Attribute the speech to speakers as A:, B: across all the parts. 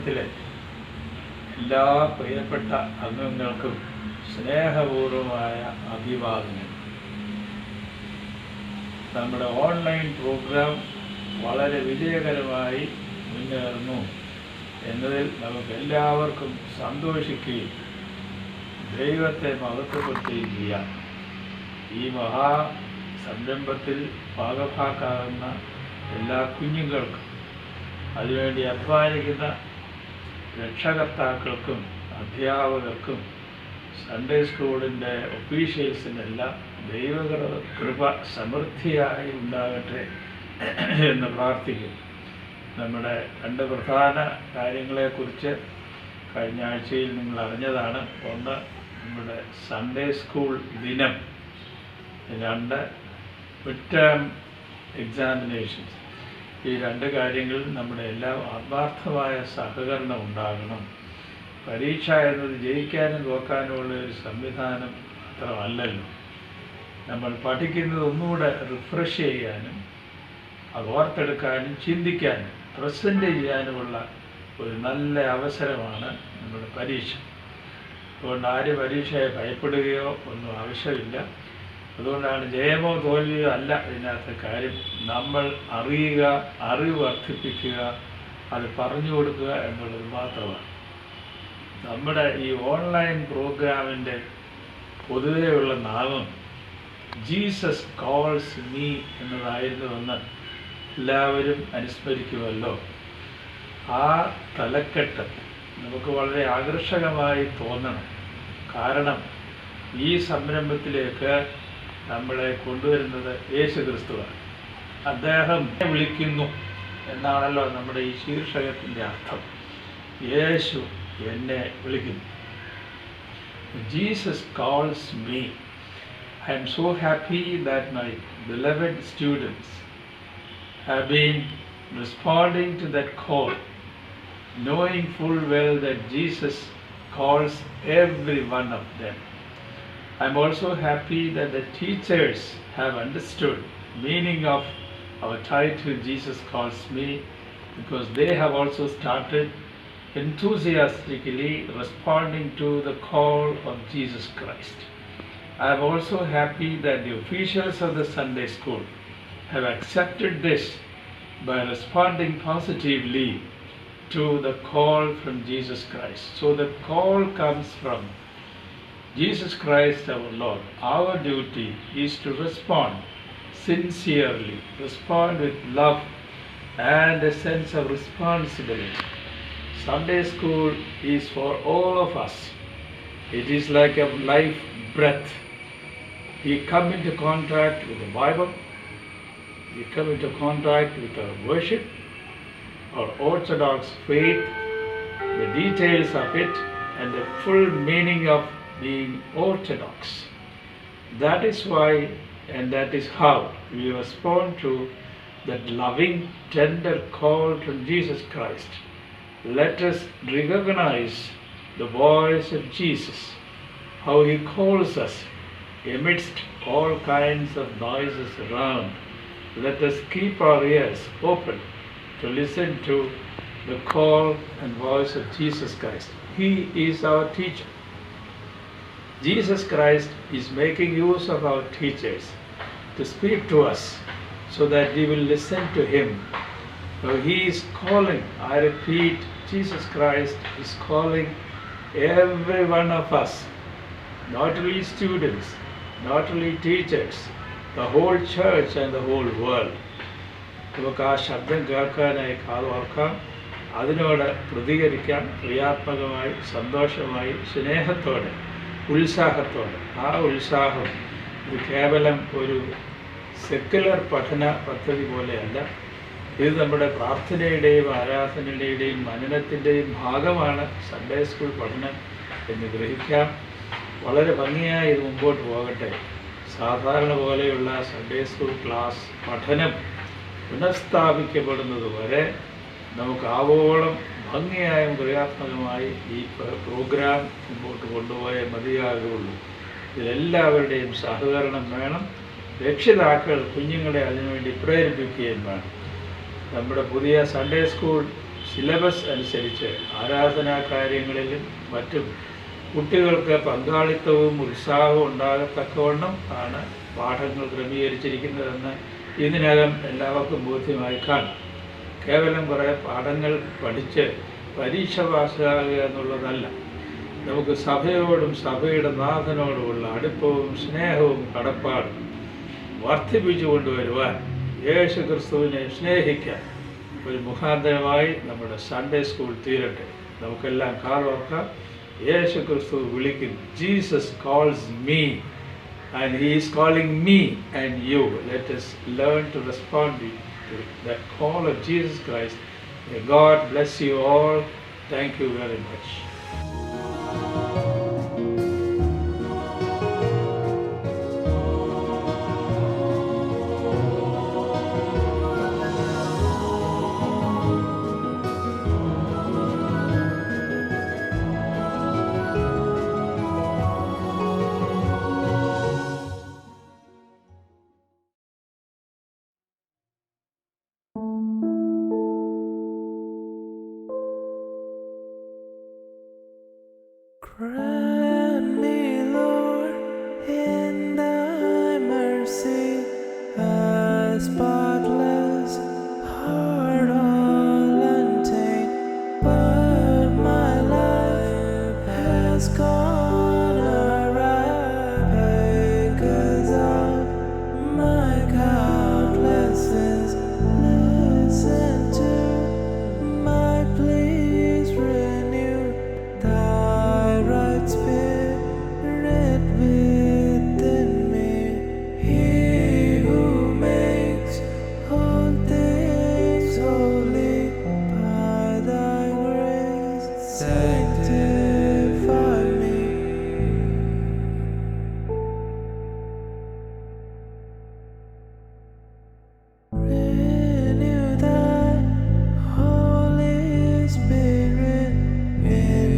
A: കുടുംബത്തിലെ എല്ലാ പ്രിയപ്പെട്ട അംഗങ്ങൾക്കും സ്നേഹപൂർവമായ അഭിവാദനങ്ങൾ. നമ്മുടെ ഓൺലൈൻ പ്രോഗ്രാം വളരെ വിജയകരമായി മുന്നേറുന്നു എന്നതിൽ നമുക്ക് എല്ലാവർക്കും സന്തോഷിക്കുകയും ദൈവത്തെ മഹത്വപ്പെടുത്തുകയും ചെയ്യാം. ഈ സംരംഭത്തിൽ ഭാഗഭാക്കാകുന്ന എല്ലാ കുഞ്ഞുങ്ങൾക്കും അതിനുവേണ്ടി അധ്വാനിക്കുന്ന രക്ഷകർത്താക്കൾക്കും അധ്യാപകർക്കും സൺഡേ സ്കൂളിൻ്റെ ഒഫീഷ്യൽസിനെല്ലാം ദൈവകൃപ സമൃദ്ധിയായി ഉണ്ടാകട്ടെ എന്ന് പ്രാർത്ഥിക്കും. നമ്മുടെ രണ്ട് പ്രധാന കാര്യങ്ങളെക്കുറിച്ച് കഴിഞ്ഞ ആഴ്ചയിൽ നിങ്ങൾ അറിഞ്ഞതാണ്. ഒന്ന്, നമ്മുടെ സൺഡേ സ്കൂൾ ദിനം. രണ്ട്, മിഡ് ടേം എക്സാമിനേഷൻസ്. ഈ രണ്ട് കാര്യങ്ങളിൽ നമ്മുടെ എല്ലാം ആത്മാർത്ഥമായ സഹകരണം ഉണ്ടാകണം. പരീക്ഷ എന്നത് ജയിക്കാനും തോക്കാനുമുള്ള ഒരു സംവിധാനം അത്രമല്ലല്ലോ. നമ്മൾ പഠിക്കുന്നത് ഒന്നുകൂടെ റിഫ്രഷ് ചെയ്യാനും അത് ഓർത്തെടുക്കാനും ചിന്തിക്കാനും പ്രസൻറ്റ് ചെയ്യാനുമുള്ള ഒരു നല്ല അവസരമാണ് നമ്മുടെ പരീക്ഷ. അതുകൊണ്ട് ആരും പരീക്ഷയെ ഭയപ്പെടുകയോ ഒന്നും ആവശ്യമില്ല. അതുകൊണ്ടാണ് ജയമോ തോൽവിയോ അല്ല ഇതിനകത്ത് കാര്യം. നമ്മൾ അറിയുക, അറിവ് വർദ്ധിപ്പിക്കുക, അത് പറഞ്ഞു കൊടുക്കുക എന്നുള്ളത് മാത്രമാണ്. നമ്മുടെ ഈ ഓൺലൈൻ പ്രോഗ്രാമിൻ്റെ പൊതുവെയുള്ള നാമം ജീസസ് കോൾസ് മീ എന്നതായിരുന്നുവെന്ന് എല്ലാവരും അനുസ്മരിക്കുമല്ലോ. ആ തലക്കെട്ട് നമുക്ക് വളരെ ആകർഷകമായി തോന്നണം. കാരണം ഈ സംരംഭത്തിലേക്ക് നമ്മളെ കൊണ്ടുവരുന്നത് യേശു ക്രിസ്തുവാണ്. അദ്ദേഹം വിളിക്കുന്നു എന്നാണല്ലോ നമ്മുടെ ഈ ശീർഷകത്തിൻ്റെ അർത്ഥം. യേശു എന്നെ വിളിക്കുന്നു. Jesus calls me. I am so happy that my beloved students have been responding to that call, knowing full well that Jesus calls every one of them. I am also happy that the teachers have understood the meaning of our title, Jesus Calls Me, because they have also started enthusiastically responding to the call of Jesus Christ. I am also happy that the officials of the Sunday School have accepted this by responding positively to the call from Jesus Christ. So the call comes from Jesus Christ our Lord. Our duty is to respond sincerely, respond with love and a sense of responsibility. Sunday School is for all of us. It is like a life breath. We come into contact with the Bible, we come into contact with our worship, our Orthodox faith, the details of it, and the full meaning of being Orthodox. That is why and that is how we respond to that loving, tender call from Jesus Christ. Let us recognize the voice of Jesus, how he calls us amidst all kinds of noises around. Let us keep our ears open to listen to the call and voice of Jesus Christ. He is our teacher. Jesus Christ is making use of our teachers to speak to us so that we will listen to him. So he is calling, I repeat, Jesus Christ is calling every one of us, not only students, not only teachers, the whole church and the whole world. നമുക്ക് ആ ശബ്ദം കേൾക്കാനായി കാതോർക്കാം, അതിനോട് പ്രതികരിക്കാം, ക്രിയാത്മകമായി, സന്തോഷമായി, സ്നേഹത്തോടെ, ഉത്സാഹത്തോടെ. ആ ഉത്സാഹം ഇത് കേവലം ഒരു സെക്കുലർ പഠന പദ്ധതി പോലെയല്ല. ഇത് നമ്മുടെ പ്രാർത്ഥനയുടെയും ആരാധനയുടെയും മനനത്തിൻ്റെയും ഭാഗമാണ് സൺഡേ സ്കൂൾ പഠനം എന്ന് ഗ്രഹിക്കാം. വളരെ ഭംഗിയായി ഇത് മുമ്പോട്ട് പോകട്ടെ. സാധാരണ പോലെയുള്ള സൺഡേ സ്കൂൾ ക്ലാസ് പഠനം പുനഃസ്ഥാപിക്കപ്പെടുന്നത് വരെ നമുക്ക് ആവോളം ഭംഗിയായും ക്രിയാത്മകമായി ഈ പ്രോഗ്രാം മുമ്പോട്ട് കൊണ്ടുപോയേ മതിയാകുള്ളൂ. ഇതിലെല്ലാവരുടെയും സഹകരണം വേണം. രക്ഷിതാക്കൾ കുഞ്ഞുങ്ങളെ അതിനുവേണ്ടി പ്രേരിപ്പിക്കുകയും വേണം. നമ്മുടെ പുതിയ സൺഡേ സ്കൂൾ സിലബസ് അനുസരിച്ച് ആരാധനാ കാര്യങ്ങളിലും മറ്റും കുട്ടികൾക്ക് പങ്കാളിത്തവും ഉത്സാഹവും ഉണ്ടാകത്തക്കവണ്ണം ആണ് പാഠങ്ങൾ ക്രമീകരിച്ചിരിക്കുന്നതെന്ന് ഇതിനകം എല്ലാവർക്കും ബോധ്യമായി കാണും. കേവലം കുറേ പാഠങ്ങൾ പഠിച്ച് പരീക്ഷ പാസ്സാകുക എന്നുള്ളതല്ല. നമുക്ക് സഭയോടും സഭയുടെ നാഥനോടുമുള്ള അടുപ്പവും സ്നേഹവും കടപ്പാടും വർദ്ധിപ്പിച്ചു കൊണ്ടുവരുവാൻ യേശു ക്രിസ്തുവിനെ സ്നേഹിക്കാൻ ഒരു മുഖാന്തരമായി നമ്മുടെ സൺഡേ സ്കൂൾ തീരട്ടെ. നമുക്കെല്ലാം കാതോർക്കാം. യേശു ക്രിസ്തു വിളിക്കുന്നു. Jesus calls me and he is calling me and you. Let us learn to respond to that call of Jesus Christ. May God bless you all. Thank you very much.
B: Grant me, Lord, in thy mercy, a spotless heart all untainted, but my life has gone awry because of my countless sins. Listen to my pleas, renew thy right spirit within me. He who makes all things holy by thy grace, sanctify me. Renew thy Holy Spirit in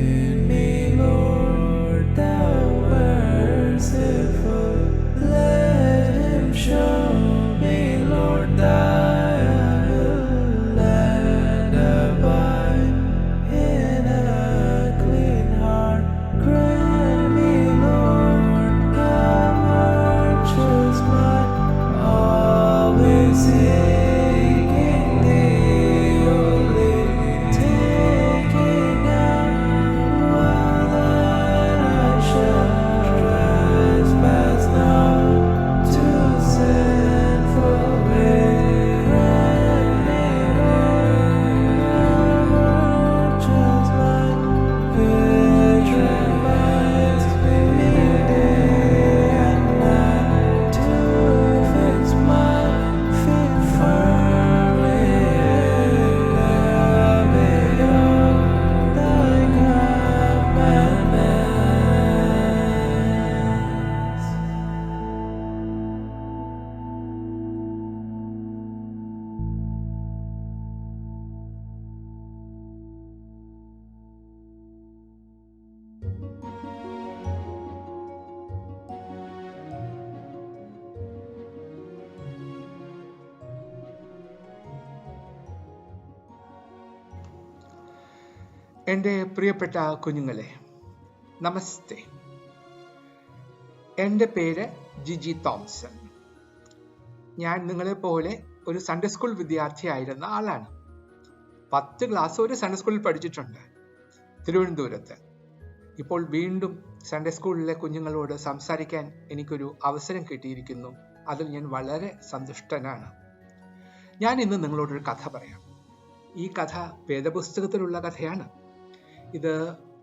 B: me, Lord, thou merciful. Let him show me, Lord, thy will and abide in a clean heart. Grant me, Lord, a virtuous mind, always seeking thee only, taking out all that I shall trespass not to sinful ways. Grant me, Lord, a virtuous mind, which reminds me day and night to fix my feet firmly in the way of thy commandments.
C: എൻ്റെ പ്രിയപ്പെട്ട കുഞ്ഞുങ്ങളെ, നമസ്തേ. എൻ്റെ പേര് Jiji Thomson. ഞാൻ നിങ്ങളെപ്പോലെ ഒരു Sunday school വിദ്യാർത്ഥിയായിരുന്ന ആളാണ്. 10 class ഒരു സൺഡേ സ്കൂളിൽ പഠിച്ചിട്ടുണ്ട്, തിരുവനന്തപുരത്ത്. ഇപ്പോൾ വീണ്ടും സൺഡേ സ്കൂളിലെ കുഞ്ഞുങ്ങളോട് സംസാരിക്കാൻ എനിക്കൊരു അവസരം കിട്ടിയിരിക്കുന്നു. അതിൽ ഞാൻ വളരെ സന്തുഷ്ടനാണ്. ഞാൻ ഇന്ന് നിങ്ങളോടൊരു കഥ പറയാം. ഈ കഥ വേദപുസ്തകത്തിലുള്ള കഥയാണ്. ഇത്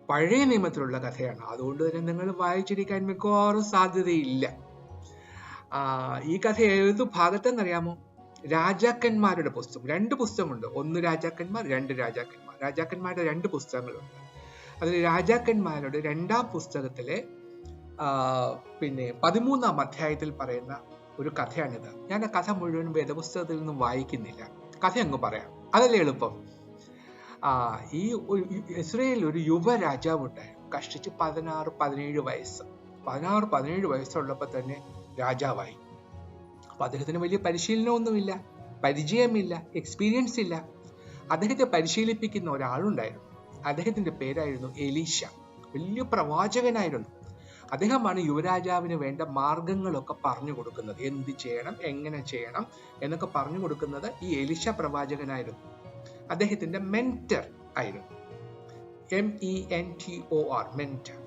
C: പഴയ നിയമത്തിലുള്ള കഥയാണ്. അതുകൊണ്ട് തന്നെ നിങ്ങൾ വായിച്ചിരിക്കാൻ മിക്കവാറും സാധ്യതയില്ല. ഈ കഥ ഏത് ഭാഗത്തെന്നറിയാമോ? രാജാക്കന്മാരുടെ പുസ്തകം. 2 പുസ്തകമുണ്ട്. 1 രാജാക്കന്മാർ, 2 രാജാക്കന്മാർ. രാജാക്കന്മാരുടെ 2 പുസ്തകങ്ങളുണ്ട്. അതിൽ രാജാക്കന്മാരുടെ 2-ാം പുസ്തകത്തിലെ 13-ാം അധ്യായത്തിൽ പറയുന്ന ഒരു കഥയാണിത്. ഞാൻ ആ കഥ മുഴുവൻ വേദപുസ്തകത്തിൽ നിന്നും വായിക്കുന്നില്ല. കഥ അങ്ങ് പറയാം, അതല്ലേ എളുപ്പം. ഇസ്രയേലിൽ ഒരു യുവരാജാവ് ഉണ്ടായിരുന്നു. കഷ്ടിച്ച് 16-17 വയസ്സ്. 16-17 വയസ്സുള്ളപ്പോൾ തന്നെ രാജാവായി. അപ്പൊ അദ്ദേഹത്തിന് വലിയ പരിശീലനമൊന്നുമില്ല, പരിചയമില്ല, എക്സ്പീരിയൻസ് ഇല്ല. അദ്ദേഹത്തെ പരിശീലിപ്പിക്കുന്ന ഒരാളുണ്ടായിരുന്നു. അദ്ദേഹത്തിന്റെ പേരായിരുന്നു എലീശ. വലിയ പ്രവാചകനായിരുന്നു. അദ്ദേഹമാണ് യുവരാജാവിന് വേണ്ട മാർഗങ്ങളൊക്കെ പറഞ്ഞു കൊടുക്കുന്നത്. എന്ത് ചെയ്യണം, എങ്ങനെ ചെയ്യണം എന്നൊക്കെ പറഞ്ഞു കൊടുക്കുന്നത് ഈ എലീശ പ്രവാചകനായിരുന്നു. അദ്ദേഹത്തിന്റെ മെന്റർ ആയിരുന്നു. MENTOR, mentor.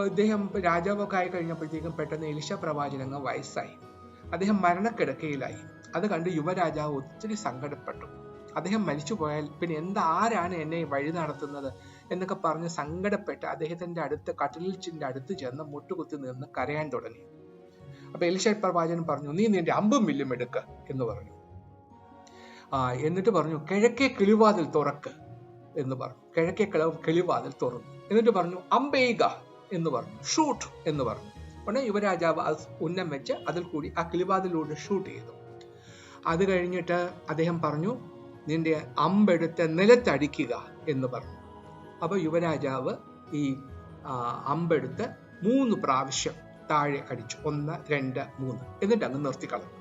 C: അദ്ദേഹം രാജാവൊക്കെ ആയി കഴിഞ്ഞപ്പോഴത്തേക്കും പെട്ടെന്ന് എലീശ പ്രവാചകന് വയസ്സായി. അദ്ദേഹം മരണക്കിടക്കയിലായി. അത് കണ്ട് യുവരാജാവ് ഒത്തിരി സങ്കടപ്പെട്ടു. അദ്ദേഹം മരിച്ചു പോയാൽ പിന്നെ ആരാണ് എന്നെ വഴി നടത്തുന്നത് എന്നൊക്കെ പറഞ്ഞ് സങ്കടപ്പെട്ട് അദ്ദേഹത്തിന്റെ കട്ടിലിന്റെ അടുത്ത് ചെന്ന് മുട്ടുകുത്തി നിന്ന് കരയാൻ തുടങ്ങി. അപ്പൊ എലീശ പ്രവാചകൻ പറഞ്ഞു, നീ നിന്റെ അമ്പും വില്ലും എടുക്ക എന്ന് പറഞ്ഞു. എന്നിട്ട് പറഞ്ഞു, കിഴക്കേ കിളിവാതിൽ തുറക്ക് എന്ന് പറഞ്ഞു. കിഴക്കേ കിളിവാതിൽ തുറന്നു. എന്നിട്ട് പറഞ്ഞു, അമ്പെയ്യുക എന്ന് പറഞ്ഞു, ഷൂട്ട് എന്ന് പറഞ്ഞു. ഉടനെ യുവരാജാവ് ഉന്നം വെച്ച് അതിൽ കൂടി ആ കിളിവാതിലൂടെ ഷൂട്ട് ചെയ്തു. അത് കഴിഞ്ഞിട്ട് അദ്ദേഹം പറഞ്ഞു, നിന്റെ അമ്പെടുത്ത് നിലത്തടിക്കുക എന്ന് പറഞ്ഞു. അപ്പൊ യുവരാജാവ് ഈ അമ്പെടുത്ത് 3 പ്രാവശ്യം താഴെ അടിച്ചു. 1, 2, 3 എന്നിട്ട് അങ്ങ് നിർത്തിക്കളഞ്ഞു.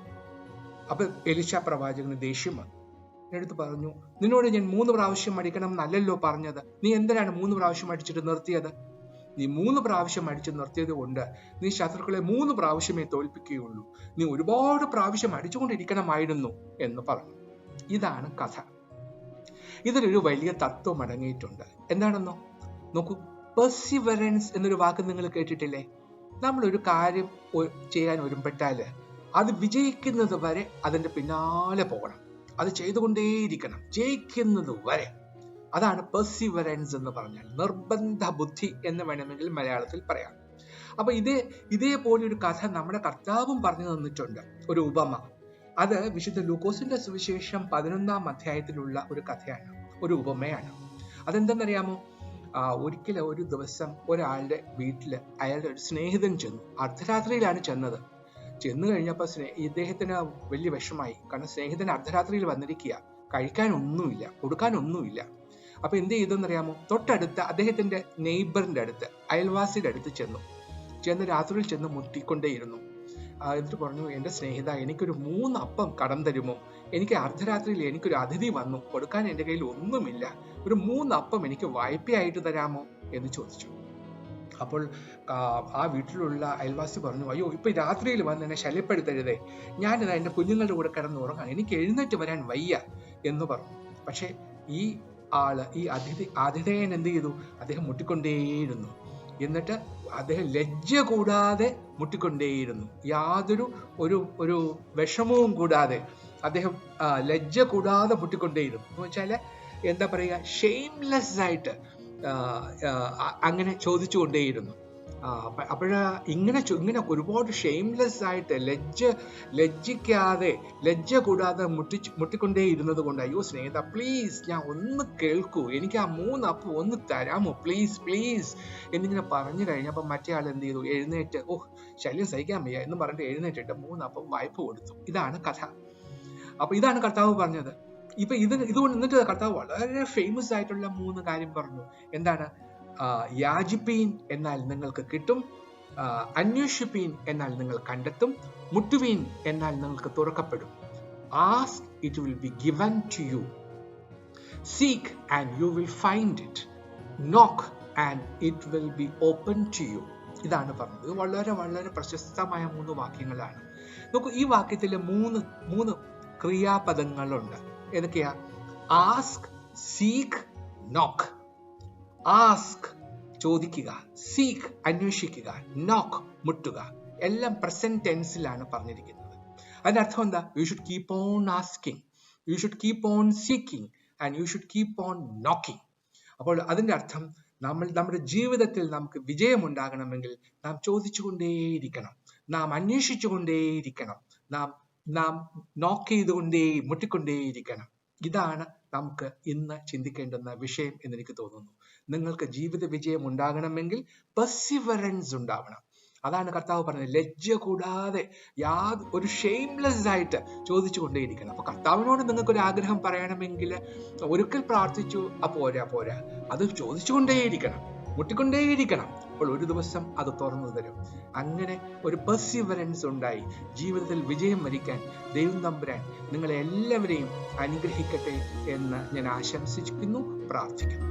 C: അപ്പൊ എലീശ പ്രവാചകന് ദേഷ്യം വന്നു. എടുത്ത് പറഞ്ഞു, നിന്നോട് ഞാൻ 3 പ്രാവശ്യം അടിക്കണം എന്നല്ലല്ലോ പറഞ്ഞത്, നീ എന്തിനാണ് 3 പ്രാവശ്യം അടിച്ചിട്ട് നിർത്തിയത്? നീ 3 പ്രാവശ്യം അടിച്ചു നിർത്തിയത് കൊണ്ട് നീ ശത്രുക്കളെ 3 പ്രാവശ്യമേ തോൽപ്പിക്കുകയുള്ളൂ. നീ ഒരുപാട് പ്രാവശ്യം അടിച്ചുകൊണ്ടിരിക്കണമായിരുന്നു എന്ന് പറഞ്ഞു. ഇതാണ് കഥ. ഇതിലൊരു വലിയ തത്വം അടങ്ങിയിട്ടുണ്ട്. എന്താണെന്നോ നോക്കൂ, പെർസിവറൻസ് എന്നൊരു വാക്ക് നിങ്ങൾ കേട്ടിട്ടില്ലേ? നമ്മൾ ഒരു കാര്യം ചെയ്യാൻ ഒരുമ്പെട്ടാല് അത് വിജയിക്കുന്നത് വരെ അതിന്റെ പിന്നാലെ പോകണം. അത് ചെയ്തുകൊണ്ടേയിരിക്കണം, ജയിക്കുന്നത് വരെ. അതാണ് പെർസിവറൻസ് എന്ന് പറഞ്ഞാൽ. നിർബന്ധ ബുദ്ധി എന്ന് വേണമെങ്കിൽ മലയാളത്തിൽ പറയാം. അപ്പൊ ഇതേപോലെ ഒരു കഥ നമ്മുടെ കർത്താവും പറഞ്ഞു തന്നിട്ടുണ്ട്, ഒരു ഉപമ. അത് വിശുദ്ധ ലൂക്കോസിന്റെ സുവിശേഷം 11-ാം അധ്യായത്തിലുള്ള ഒരു കഥയാണ്, ഒരു ഉപമയാണ്. അതെന്തെന്നറിയാമോ? ഒരു ദിവസം ഒരാളുടെ വീട്ടില് അയാളുടെ ഒരു സ്നേഹിതൻ ചെന്നു. അർദ്ധരാത്രിയിലാണ് ചെന്നത്. ചെന്നു കഴിഞ്ഞപ്പോ ഇദ്ദേഹത്തിന് വലിയ വിഷമായി. കാരണം സ്നേഹിതൻ അർദ്ധരാത്രിയിൽ വന്നിരിക്കുക, കഴിക്കാനൊന്നുമില്ല, കൊടുക്കാനൊന്നുമില്ല. അപ്പൊ എന്ത് ചെയ്തെന്നറിയാമോ? തൊട്ടടുത്ത അദ്ദേഹത്തിന്റെ നെയ്ബറിന്റെ അടുത്ത്, അയൽവാസിയുടെ അടുത്ത് ചെന്ന് രാത്രിയിൽ ചെന്ന് മുട്ടിക്കൊണ്ടേയിരുന്നു. എന്നിട്ട് പറഞ്ഞു, എന്റെ സ്നേഹിത, എനിക്കൊരു 3 അപ്പം കടം തരുമോ? എനിക്ക് അർദ്ധരാത്രിയിൽ എനിക്കൊരു അതിഥി വന്നു, കൊടുക്കാൻ എന്റെ കയ്യിൽ ഒന്നുമില്ല, ഒരു 3 അപ്പം എനിക്ക് വായ്പയായിട്ട് തരാമോ എന്ന് ചോദിച്ചു. അപ്പോൾ ആ വീട്ടിലുള്ള അയൽവാസി പറഞ്ഞു, അയ്യോ, ഇപ്പൊ രാത്രിയിൽ വന്ന് എന്നെ ശല്യപ്പെടുത്തരുതേ, ഞാനിതാ എന്റെ കുഞ്ഞുങ്ങളുടെ കൂടെ കിടന്ന് ഉറങ്ങാൻ, എനിക്ക് എഴുന്നേറ്റ് വരാൻ വയ്യ എന്ന് പറഞ്ഞു. പക്ഷെ ഈ ആതിഥേയൻ എന്ത് ചെയ്തു? അദ്ദേഹം മുട്ടിക്കൊണ്ടേയിരുന്നു. എന്നിട്ട് അദ്ദേഹം ലജ്ജ കൂടാതെ മുട്ടിക്കൊണ്ടേയിരുന്നു. യാതൊരു ഒരു വിഷമവും കൂടാതെ അദ്ദേഹം ലജ്ജ കൂടാതെ മുട്ടിക്കൊണ്ടേയിരുന്നു. എന്ന് വെച്ചാല് എന്താ പറയുക, ഷെയിംലെസ് ആയിട്ട് അങ്ങനെ ചോദിച്ചുകൊണ്ടേയിരുന്നു. ഇങ്ങനെ ഒരുപാട് ഷെയിംലെസ് ആയിട്ട് ലജ്ജിക്കാതെ ലജ്ജ കൂടാതെ മുട്ടിക്കൊണ്ടേ ഇരുന്നത് കൊണ്ട്, അയ്യോ സ്നേഹിത, പ്ലീസ് ഞാൻ ഒന്ന് കേൾക്കൂ, എനിക്ക് ആ 3 അപ്പം ഒന്ന് തരാമോ, പ്ലീസ് പ്ലീസ് എന്നിങ്ങനെ പറഞ്ഞു കഴിഞ്ഞപ്പോൾ മറ്റേ ആൾ എന്ത് ചെയ്തു? എഴുന്നേറ്റ്, ശല്യം സഹിക്കാൻ വയ്യ എന്ന് പറഞ്ഞിട്ട് എഴുന്നേറ്റിട്ട് 3 അപ്പം വായ്പ കൊടുത്തു. ഇതാണ് കഥ. അപ്പൊ ഇതാണ് കർത്താവ് പറഞ്ഞത്. ഇതുകൊണ്ട് എന്നിട്ട് കർത്താവ് വളരെ ഫേമസ് ആയിട്ടുള്ള 3 കാര്യം പറഞ്ഞു. എന്താണ്? യാചിപ്പീൻ എന്നാൽ നിങ്ങൾക്ക് കിട്ടും, അന്വേഷിപ്പീൻ എന്നാൽ നിങ്ങൾ കണ്ടെത്തും, മുട്ടുവീൻ എന്നാൽ നിങ്ങൾക്ക് തുറക്കപ്പെടും. Ask, it will be given to you. Seek and you will find it. Knock and it will be open to you. ഇതാണ് പറഞ്ഞത്. ഇത് വളരെ വളരെ പ്രശസ്തമായ 3 വാക്യങ്ങളാണ്. നോക്കൂ, ഈ വാക്യത്തിലെ 3 ക്രിയാപദങ്ങളുണ്ട്. ഏതൊക്കെയാ? ആസ്ക്, സീക്ക്, നോക്ക്. ആസ്ക്, ചോദിക്കുക; സീക്ക്, അന്വേഷിക്കുക; നോക്ക്, മുട്ടുക. എല്ലാം പ്രസന്റ് ടെൻസിലാണ് പറഞ്ഞിരിക്കുന്നത്. അതിനർത്ഥം എന്താ? You should keep on asking, you should keep on seeking and you should keep on knocking. അപ്പോൾ അതിന്റെ അർത്ഥം, നമ്മുടെ ജീവിതത്തിൽ നമുക്ക് വിജയമുണ്ടാകണമെങ്കിൽ നാം ചോദിച്ചുകൊണ്ടേയിരിക്കണം, നാം അന്വേഷിച്ചുകൊണ്ടേയിരിക്കണം, നാം നോക്ക് ചെയ്തുകൊണ്ടേ മുട്ടിക്കൊണ്ടേയിരിക്കണം. ഇതാണ് നമുക്ക് ഇന്ന് ചിന്തിക്കേണ്ടുന്ന വിഷയം എന്നെനിക്ക് തോന്നുന്നു. നിങ്ങൾക്ക് ജീവിത വിജയം ഉണ്ടാകണമെങ്കിൽ പെർസിവറൻസ് ഉണ്ടാവണം. അതാണ് കർത്താവ് പറഞ്ഞത്. ലജ്ജ കൂടാതെ ഒരു ഷെയിംലെസ് ആയിട്ട് ചോദിച്ചു കൊണ്ടേയിരിക്കണം. അപ്പൊ കർത്താവിനോട് നിങ്ങൾക്കൊരു ആഗ്രഹം പറയണമെങ്കിൽ ഒരിക്കൽ പ്രാർത്ഥിച്ചു പോരാ, അത് ചോദിച്ചുകൊണ്ടേയിരിക്കണം. മുട്ടിക്കൊണ്ടേയിരിക്കണം. അപ്പോൾ ഒരു ദിവസം അത് തുറന്നു തരും. അങ്ങനെ ഒരു പെർസിവറൻസ് ഉണ്ടായി ജീവിതത്തിൽ വിജയം വരിക്കാൻ ദൈവം തമ്പുരാൻ നിങ്ങളെ എല്ലാവരെയും അനുഗ്രഹിക്കട്ടെ എന്ന് ഞാൻ ആശംസിക്കുന്നു, പ്രാർത്ഥിക്കുന്നു.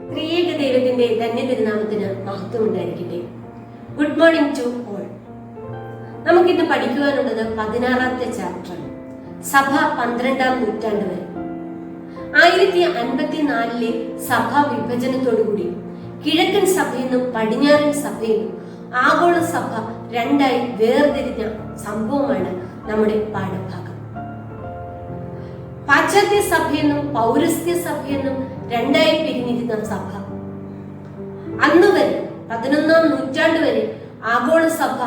D: ത്രിയേക ദൈവത്തിന്റെ ധന്യതിരുനാമത്തിന് മഹത്വം ഉണ്ടായിരിക്കട്ടെ. Good morning to all. നമുക്കിന്ന് പഠിക്കുവാനുള്ളത് 16ാമത്തെ ചാപ്റ്ററാണ്. സഭ 12ാം നൂറ്റാണ്ട് വരെ. 1054 സഭാ വിഭജനത്തോടുകൂടി കിഴക്കൻ സഭയെന്നും പടിഞ്ഞാറൻ സഭയെന്നും ആഗോള സഭ രണ്ടായി വേർതിരിഞ്ഞ സംഭവമാണ് നമ്മുടെ പാഠഭാഗം. പാശ്ചാത്യ സഭയെന്നും പൗരസ്ത്യ സഭയെന്നും രണ്ടായി പിരിഞ്ഞിരുന്ന സഭ അന്ന് വരെ 11ാം നൂറ്റാണ്ട് വരെ ആഗോള സഭ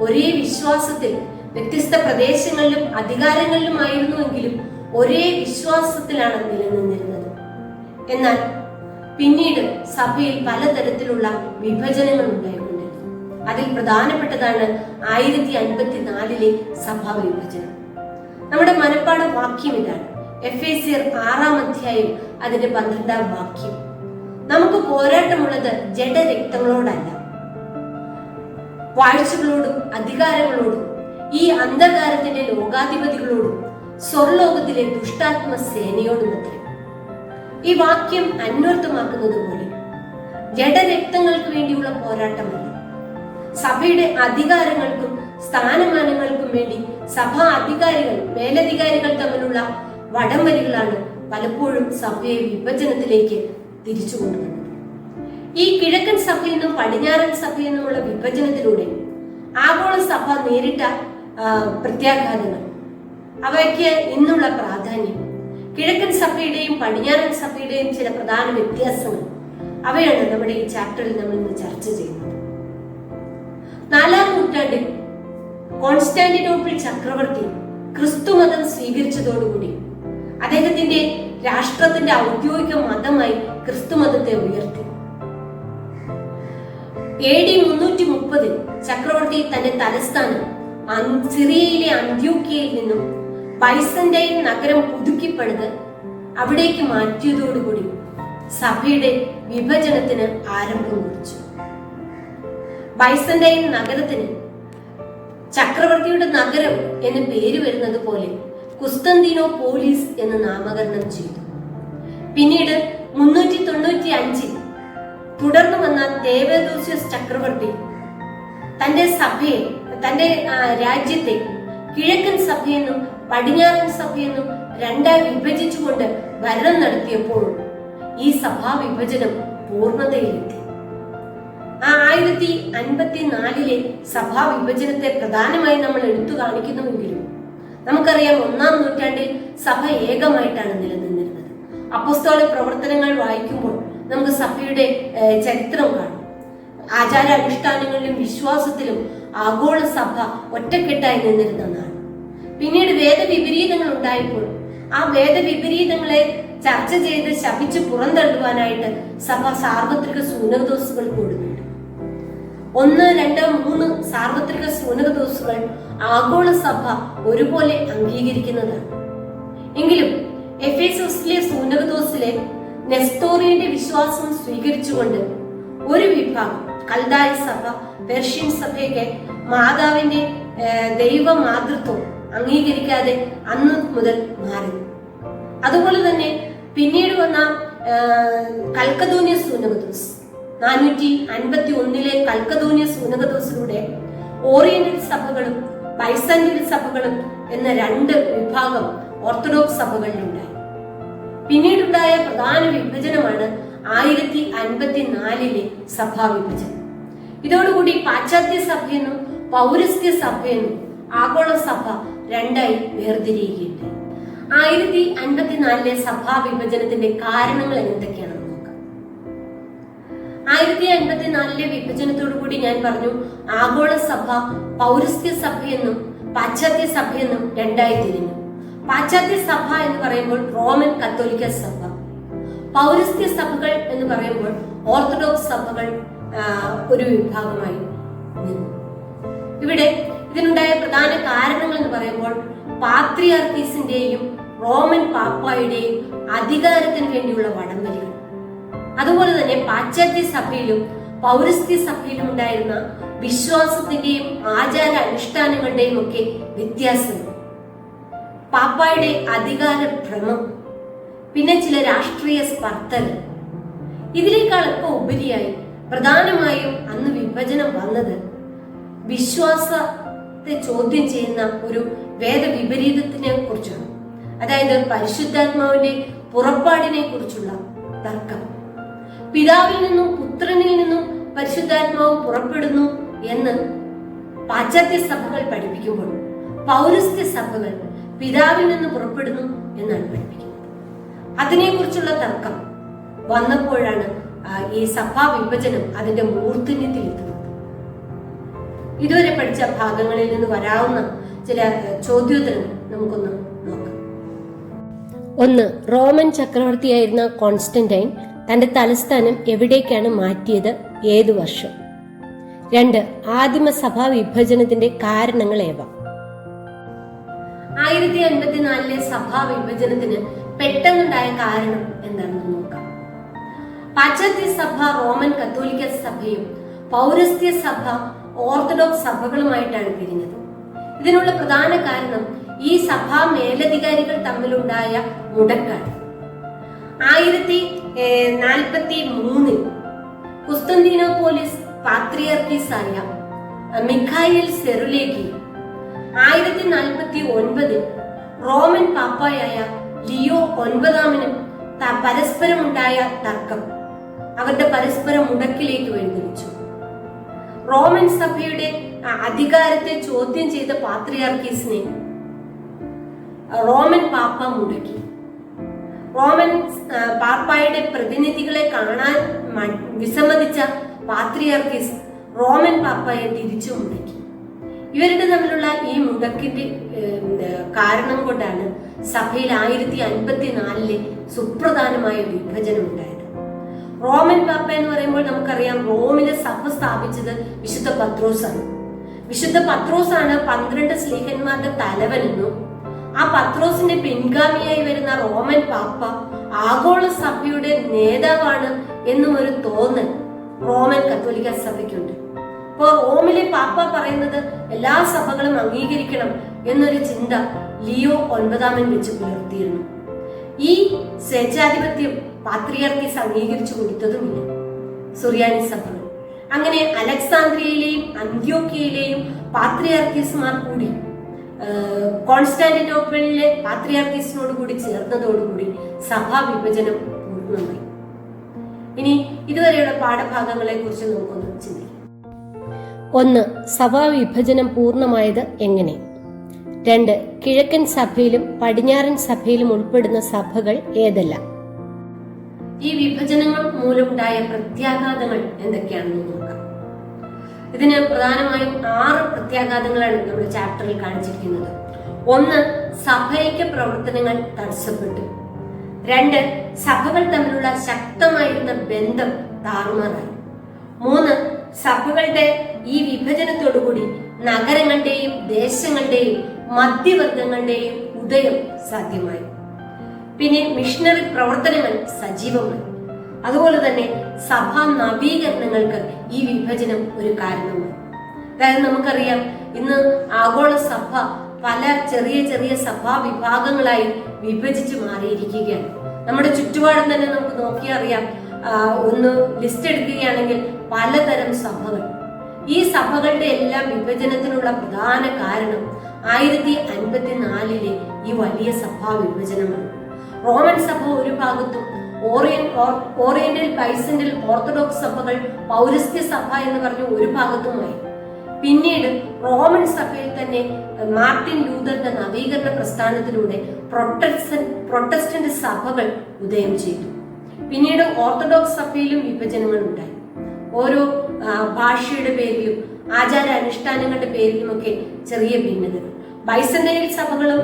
D: ഒരേ വിശ്വാസത്തിൽ വ്യത്യസ്ത പ്രദേശങ്ങളിലും അധികാരങ്ങളിലുമായിരുന്നുവെങ്കിലും ഒരേ വിശ്വാസത്തിലാണ് നിലനിന്നിരുന്നത്. എന്നാൽ പിന്നീട് സഭയിൽ പലതരത്തിലുള്ള വിഭജനങ്ങൾ ഉണ്ടായിക്കൊണ്ടിരുന്നു. അതിൽ പ്രധാനപ്പെട്ടതാണ് 1054 സഭാ വിഭജനം. നമ്മുടെ മനപ്പാഠ വാക്യം ഇതാണ്. എഫേസ്യർ 6-ാം അധ്യായം അതിന്റെ 12-ാം വാക്യം. നമുക്ക് പോരാട്ടമുള്ളത് ജഡരക്തങ്ങളോടല്ല, വാഴ്ചകളോടും അധികാരങ്ങളോടും ഈ അന്ധകാരത്തിന്റെ ലോകാധിപതികളോടും സ്വർലോകത്തിലെ ദുഷ്ടാത്മ സേനയോടുമത്രേ. ഈ വാക്യം അന്വർത്ഥമാക്കുന്നത് പോലെ ജഡരക്തങ്ങൾക്ക് വേണ്ടിയുള്ള പോരാട്ടമല്ല, സഭയുടെ അധികാരങ്ങൾക്കും സ്ഥാനമാനങ്ങൾക്കും വേണ്ടി സഭാ അധികാരികൾ മേലധികാരികൾ തമ്മിലുള്ള വടംവലികളാണ് പലപ്പോഴും സഭയെ വിഭജനത്തിലേക്ക് തിരിച്ചു കൊണ്ടുവന്നത്. ഈ കിഴക്കൻ സഭയെന്നും പടിഞ്ഞാറൻ സഭയെന്നുമുള്ള വിഭജനത്തിലൂടെ ആഗോള സഭ നേരിട്ട പ്രത്യാഘാതങ്ങൾ, അവയ്ക്ക് ഇന്നുള്ള പ്രാധാന്യം, കിഴക്കൻ സഭയുടെയും പടിഞ്ഞാറൻ സഭയുടെയും ചില പ്രധാന വ്യത്യാസങ്ങൾ, അവയാണ് നമ്മുടെ ഈ ചാപ്റ്ററിൽ നമ്മൾ ഇന്ന് ചർച്ച ചെയ്യുന്നത്. 4-ാം നൂറ്റാണ്ടിൽ കോൺസ്റ്റാന്റിനോപ്പിൾ ചക്രവർത്തി ക്രിസ്തുമതം സ്വീകരിച്ചതോടുകൂടി അദ്ദേഹത്തിന്റെ രാഷ്ട്രത്തിന്റെ ഔദ്യോഗിക മതമായി ക്രിസ്തുമതത്തെ ഉയർത്തി. AD 330 ചക്രവർത്തി തന്റെ തലസ്ഥാനം സിറിയയിലെ അന്ത്യോക്യയിൽ നിന്നും ബൈസന്റൈൻ നഗരം പുതുക്കിപ്പണിത് അവിടേക്ക് മാറ്റിയതോടുകൂടി സഭയുടെ വിഭജനത്തിന് ആരംഭം കുറിച്ചു. ബൈസന്റൈൻ നഗരത്തിന് ചക്രവർത്തിയുടെ നഗരം എന്ന് പേര് വരുന്നത് പോലെ കുസ്തന്തീനോപോലിസ് എന്ന് നാമകരണം ചെയ്തു. പിന്നീട് 395 തുടർന്നു വന്ന തേവദോസ്യസ് ചക്രവർത്തി തന്റെ സഭയെ, തന്റെ രാജ്യത്തെ കിഴക്കൻ സഭയെന്നും പടിഞ്ഞാറൻ സഭയെന്നും രണ്ടായി വിഭജിച്ചുകൊണ്ട് ഭരണം നടത്തിയപ്പോൾ ഈ സഭാ വിഭജനം പൂർണ്ണതയിലെത്തി. 1054 സഭാ വിഭജനത്തെ പ്രധാനമായി നമ്മൾ എടുത്തു കാണിക്കുന്നുവെങ്കിലും നമുക്കറിയാം 1-ാം നൂറ്റാണ്ടിൽ സഭ ഏകമായിട്ടാണ് നിലനിന്നിരുന്നത്. അപ്പോസ്തല പ്രവർത്തനങ്ങൾ വായിക്കുമ്പോൾ നമുക്ക് സഭയുടെ ചരിത്രം കാണും. ആചാരാനുഷ്ഠാനങ്ങളിലും വിശ്വാസത്തിലും ആഗോള സഭ ഒറ്റക്കെട്ടായി നിന്നിരുന്നതാണ്. പിന്നീട് വേദവിപരീതങ്ങൾ ഉണ്ടായപ്പോൾ ആ വേദവിപരീതങ്ങളെ ചർച്ച ചെയ്ത് ശപിച്ച് പുറന്തള്ളുവാനായിട്ട് സഭ സാർവത്രിക സൂനകദോസുകൾ കൊടുക്കുന്നുണ്ട്. 1, 2, 3 സാർവത്രിക സൂനകദോസുകൾ ആഗോള സഭ ഒരുപോലെ അംഗീകരിക്കുന്നതാണ്. എങ്കിലും എഫേസോസിലെ സൂനകദോസിലെ നെസ്തോറിയന്റെ വിശ്വാസം സ്വീകരിച്ചുകൊണ്ട് ഒരു വിഭാഗം കൽദായ സഭ പെർഷ്യൻ സഭയൊക്കെ മാതാവിന്റെ ദൈവമാതൃത്വം അംഗീകരിക്കാതെ അന്ന് മുതൽ മാറി. അതുപോലെ തന്നെ പിന്നീട് വന്ന കൽക്കദോന്യ സൂനകദോസ് 451 കൽക്കദോന്യ സൂനകദോസിലൂടെ ഓറിയന്റൽ സഭകളും ബൈസന്റൈൻ സഭകളും എന്ന 2 വിഭാഗം ഓർത്തഡോക്സ് സഭകളിലുണ്ടായി. പിന്നീടുണ്ടായ പ്രധാന വിഭജനമാണ് 1054 സഭാ വിഭജനം. ഇതോടുകൂടി പാശ്ചാത്യ സഭയെന്നും പൗരസ്ത്യ സഭയെന്നും ആഗോള സഭ 2ആയി വേർതിരിയുകയുണ്ടായി. 1054 സഭാ വിഭജനത്തിന്റെ കാരണങ്ങൾ എന്തൊക്കെയാണെന്ന് നോക്കാം. 1054 വിഭജനത്തോടു കൂടി ഞാൻ പറഞ്ഞു ആഗോള സഭ പൗരസ്ത്യ സഭയെന്നും പാശ്ചാത്യ സഭയെന്നും 2ആയി തിരിഞ്ഞു. പാശ്ചാത്യ സഭ എന്ന് പറയുമ്പോൾ റോമൻ കത്തോലിക്ക സഭ, പൗരസ്ത്യ സഭകൾ എന്ന് പറയുമ്പോൾ ഓർത്തഡോക്സ് സഭകൾ ഒരു വിഭാഗമായി നിന്നു. ഇവിടെ ഇതിനുണ്ടായ പ്രധാന കാരണങ്ങൾ എന്ന് പറയുമ്പോൾ പാത്രിയാർക്കീസിന്റെയും റോമൻ പാപ്പായുടെയും അധികാരത്തിന് വേണ്ടിയുള്ള വടംവലികൾ, അതുപോലെ തന്നെ പാശ്ചാത്യ സഭയിലും പൗരസ്ത്യ സഭയിലും ഉണ്ടായിരുന്ന വിശ്വാസത്തിന്റെയും ആചാര അനുഷ്ഠാനങ്ങളുടെയും ഒക്കെ വ്യത്യാസങ്ങൾ, പാപ്പായുടെ അധികാര ഭ്രമം, പിന്നെ ചില രാഷ്ട്രീയ സ്പർദ്ധകൾ. ഇതിനേക്കാളൊക്കെ ഉപരിയായി പ്രധാനമായും അന്ന് വിഭജനം വന്നത് വിശ്വാസത്തെ ചോദ്യം ചെയ്യുന്ന ഒരു വേദവിപരീതത്തിനെ കുറിച്ചാണ്. അതായത് പരിശുദ്ധാത്മാവിന്റെ പുറപ്പാടിനെ കുറിച്ചുള്ള തർക്കം. പിതാവിൽ നിന്നും പുത്രനിൽ നിന്നും പരിശുദ്ധാത്മാവ് പുറപ്പെടുന്നു എന്ന് പാശ്ചാത്യ സഭകൾ പഠിപ്പിക്കുമ്പോൾ പൗരസ്ത്യ സഭകൾ പിതാവിൽ നിന്ന് പുറപ്പെടുന്നു എന്നാണ് പഠിപ്പിക്കുന്നത്. അതിനെക്കുറിച്ചുള്ള തർക്കം വന്നപ്പോഴാണ് ഈ സഭാ വിഭജനം അതിന്റെ മൂർധന്യത്തിലെത്തുന്നത്. ഇതുവരെ പഠിച്ച ഭാഗങ്ങളിൽ നിന്ന് വരാവുന്ന ചില ചോദ്യോത്തരങ്ങൾ നമുക്കൊന്ന് നോക്കാം. 1. റോമൻ ചക്രവർത്തിയായിരുന്ന കോൺസ്റ്റന്റൈൻ തന്റെ തലസ്ഥാനം എവിടേക്കാണ് മാറ്റിയത്, ഏതു വർഷം? 2. ആദിമ സഭാ വിഭജനത്തിന്റെ കാരണങ്ങൾ ഏവ? 1054 സഭാ വിഭജനത്തിന് പെട്ടെന്നുണ്ടായ കാരണം എന്താണെന്ന് നോക്കാം. പാശ്ചാത്യ സഭ റോമൻ കത്തോലിക്ക സഭയും പൗരസ്ത്യ സഭ ഓർത്തഡോക്സ് സഭകളുമായിട്ടാണ് പിരിഞ്ഞത്. ഇതിനുള്ള പ്രധാന കാരണം ഈ സഭാ മേലധികാരികൾ തമ്മിലുണ്ടായ മുടക്കാണ്. 1043 കുസ്തന്തീനോപോലിസ് പാത്രിയർക്കീസായ മിഖായേൽ സെറുലേഗി 1049 റോമൻ പാപ്പായായ ലിയോ 9 പരസ്പരമുണ്ടായ തർക്കം അവരുടെ പരസ്പര മുടക്കിലേക്ക് വഴിതിരിച്ചു. റോമൻ സഭയുടെ അധികാരത്തെ ചോദ്യം ചെയ്ത പാത്രിയാർക്കീസിനെ റോമൻ പാപ്പ മുടക്കി. റോമൻ പാപ്പായുടെ പ്രതിനിധികളെ കാണാൻ വിസമ്മതിച്ച പാത്രിയാർക്കീസ് റോമൻ പാപ്പയെ തിരിച്ചു മുടക്കി. ഇവരുടെ തമ്മിലുള്ള ഈ മുടക്കിന്റെ കാരണം കൊണ്ടാണ് സഭയിൽ 1054 സുപ്രധാനമായ വിഭജനം ഉണ്ടായത്. റോമൻ പാപ്പ എന്ന് പറയുമ്പോൾ നമുക്കറിയാം റോമിലെ സഭ സ്ഥാപിച്ചത് വിശുദ്ധ പത്രോസാണ്. വിശുദ്ധ പത്രോസാണ് 12 സ്ലീഹന്മാരുടെ തലവനെന്നും ആ പത്രോസിന്റെ പിൻഗാമിയായി വരുന്ന റോമൻ പാപ്പ ആഗോള സഭയുടെ നേതാവാണ് എന്നും ഒരു തോന്നൽ റോമൻ കത്തോലിക്ക സഭയ്ക്കുണ്ട്. അപ്പോൾ റോമിലെ പാപ്പ പറയുന്നത് എല്ലാ സഭകളും അംഗീകരിക്കണം എന്നൊരു ചിന്ത ലിയോ 9 വെച്ച് പുലർത്തിയിരുന്നു. ഈ സ്വേച്ഛാധിപത്യം പാത്രിയാർക്കീസ് അംഗീകരിച്ചു കൊടുത്തതുമില്ല സുറിയാനി സഭകൾ. അങ്ങനെ അലക്സാന്ദ്രിയയിലെയും അന്ത്യോക്യയിലെയും പാത്രിയാർക്കീസുമാർ കൂടി കോൺസ്റ്റാന്റിനോപ്പിളിലെ പാത്രിയാർക്കീസിനോട് കൂടി ചേർന്നതോടുകൂടി സഭാ വിഭജനം പൂർണ്ണമായി. ഇനി ഇതുവരെയുള്ള പാഠഭാഗങ്ങളെ കുറിച്ച് നമുക്കൊന്ന് ചിന്തിക്കാം. 1. സഭാ വിഭജനം പൂർണ്ണമായത് എങ്ങനെ? 2. കിഴക്കൻ സഭയിലും പടിഞ്ഞാറൻ സഭയിലും ഉൾപ്പെടുന്ന സഭകൾ ഏതെല്ലാം? ഈ വിഭജനങ്ങൾ മൂലമുണ്ടായ പ്രത്യാഘാതങ്ങൾ എന്തൊക്കെയാണെന്ന് നോക്കാം. ഇതിന് പ്രധാനമായും 6 പ്രത്യാഘാതങ്ങളാണ് നമ്മുടെ ചാപ്റ്ററിൽ കാണിച്ചിരിക്കുന്നത്. 1, സഭൈക്യ പ്രവർത്തനങ്ങൾ തടസ്സപ്പെട്ടു. 2, സഭകൾ തമ്മിലുള്ള ശക്തമായിരുന്ന ബന്ധം താറുമാറായി. 3, സഭകളുടെ ഈ വിഭജനത്തോടുകൂടി നഗരങ്ങളുടെയും ദേശങ്ങളുടെയും മധ്യവർഗങ്ങളുടെയും ഉദയം സാധ്യമായി. പിന്നെ മിഷണറി പ്രവർത്തനങ്ങൾ സജീവമായി. അതുപോലെ തന്നെ സഭാ നവീകരണങ്ങൾക്ക് ഈ വിഭജനം ഒരു കാരണമായി. അതായത് നമുക്കറിയാം, ഇന്ന് ആഗോള സഭ പല ചെറിയ ചെറിയ സഭാ വിഭാഗങ്ങളായി വിഭജിച്ച് മാറിയിരിക്കുകയാണ്. നമ്മുടെ ചുറ്റുപാടും തന്നെ നമുക്ക് നോക്കിയാൽ അറിയാം. ഒന്ന് ലിസ്റ്റ് എടുക്കുകയാണെങ്കിൽ പലതരം സഭകൾ. ഈ സഭകളുടെ എല്ലാം വിഭജനത്തിനുള്ള പ്രധാന കാരണം 1054 ഈ വലിയ സഭാ വിഭജനമാണ്. റോമൻ സഭ ഒരു ഭാഗത്തും ഓറിയന്റൽ ബൈസന്റൽ ഓർത്തഡോക്സ് സഭകൾ പൗരസ്ത്യ സഭ എന്ന് പറഞ്ഞ ഒരു ഭാഗത്തുമായി. പിന്നീട് റോമൻ സഭയിൽ തന്നെ മാർട്ടിൻ ലൂതറിന്റെ നവീകരണ പ്രസ്ഥാനത്തിലൂടെ പ്രൊട്ടസ്റ്റന്റ് സഭകൾ ഉദയം ചെയ്തു. പിന്നീട് ഓർത്തഡോക്സ് സഭയിലും വിഭജനങ്ങൾ ഉണ്ടായി. ഓരോ ഭാഷയുടെ പേരിലും ആചാര അനുഷ്ഠാനങ്ങളുടെ പേരിലുമൊക്കെ ചെറിയ ഭിന്നതകൾ. ബൈസന്റൈൻ സഭകളും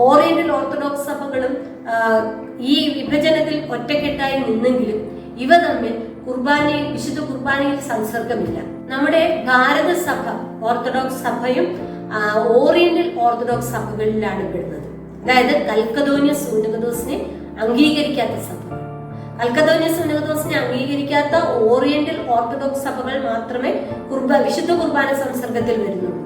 D: ഓറിയന്റൽ ഓർത്തഡോക്സ് സഭകളും ഈ വിഭജനത്തിൽ ഒറ്റക്കെട്ടായി നിന്നെങ്കിലും ഇവ തമ്മിൽ വിശുദ്ധ കുർബാനയിൽ സംസർഗമില്ല. നമ്മുടെ ഭാരത സഭ ഓർത്തഡോക്സ് സഭയും ഓറിയന്റൽ ഓർത്തഡോക്സ് സഭകളിലാണ് പെടുന്നത്. അതായത് കൽക്കദോനിയസ് സൂനകദോസിനെ അംഗീകരിക്കാത്ത സഭകൾ. കൽക്കദോനിയസ് സൂനകദോസിനെ അംഗീകരിക്കാത്ത ഓറിയന്റൽ ഓർത്തഡോക്സ് സഭകൾ മാത്രമേ വിശുദ്ധ കുർബാന സംസർഗത്തിൽ വരുന്നുള്ളൂ.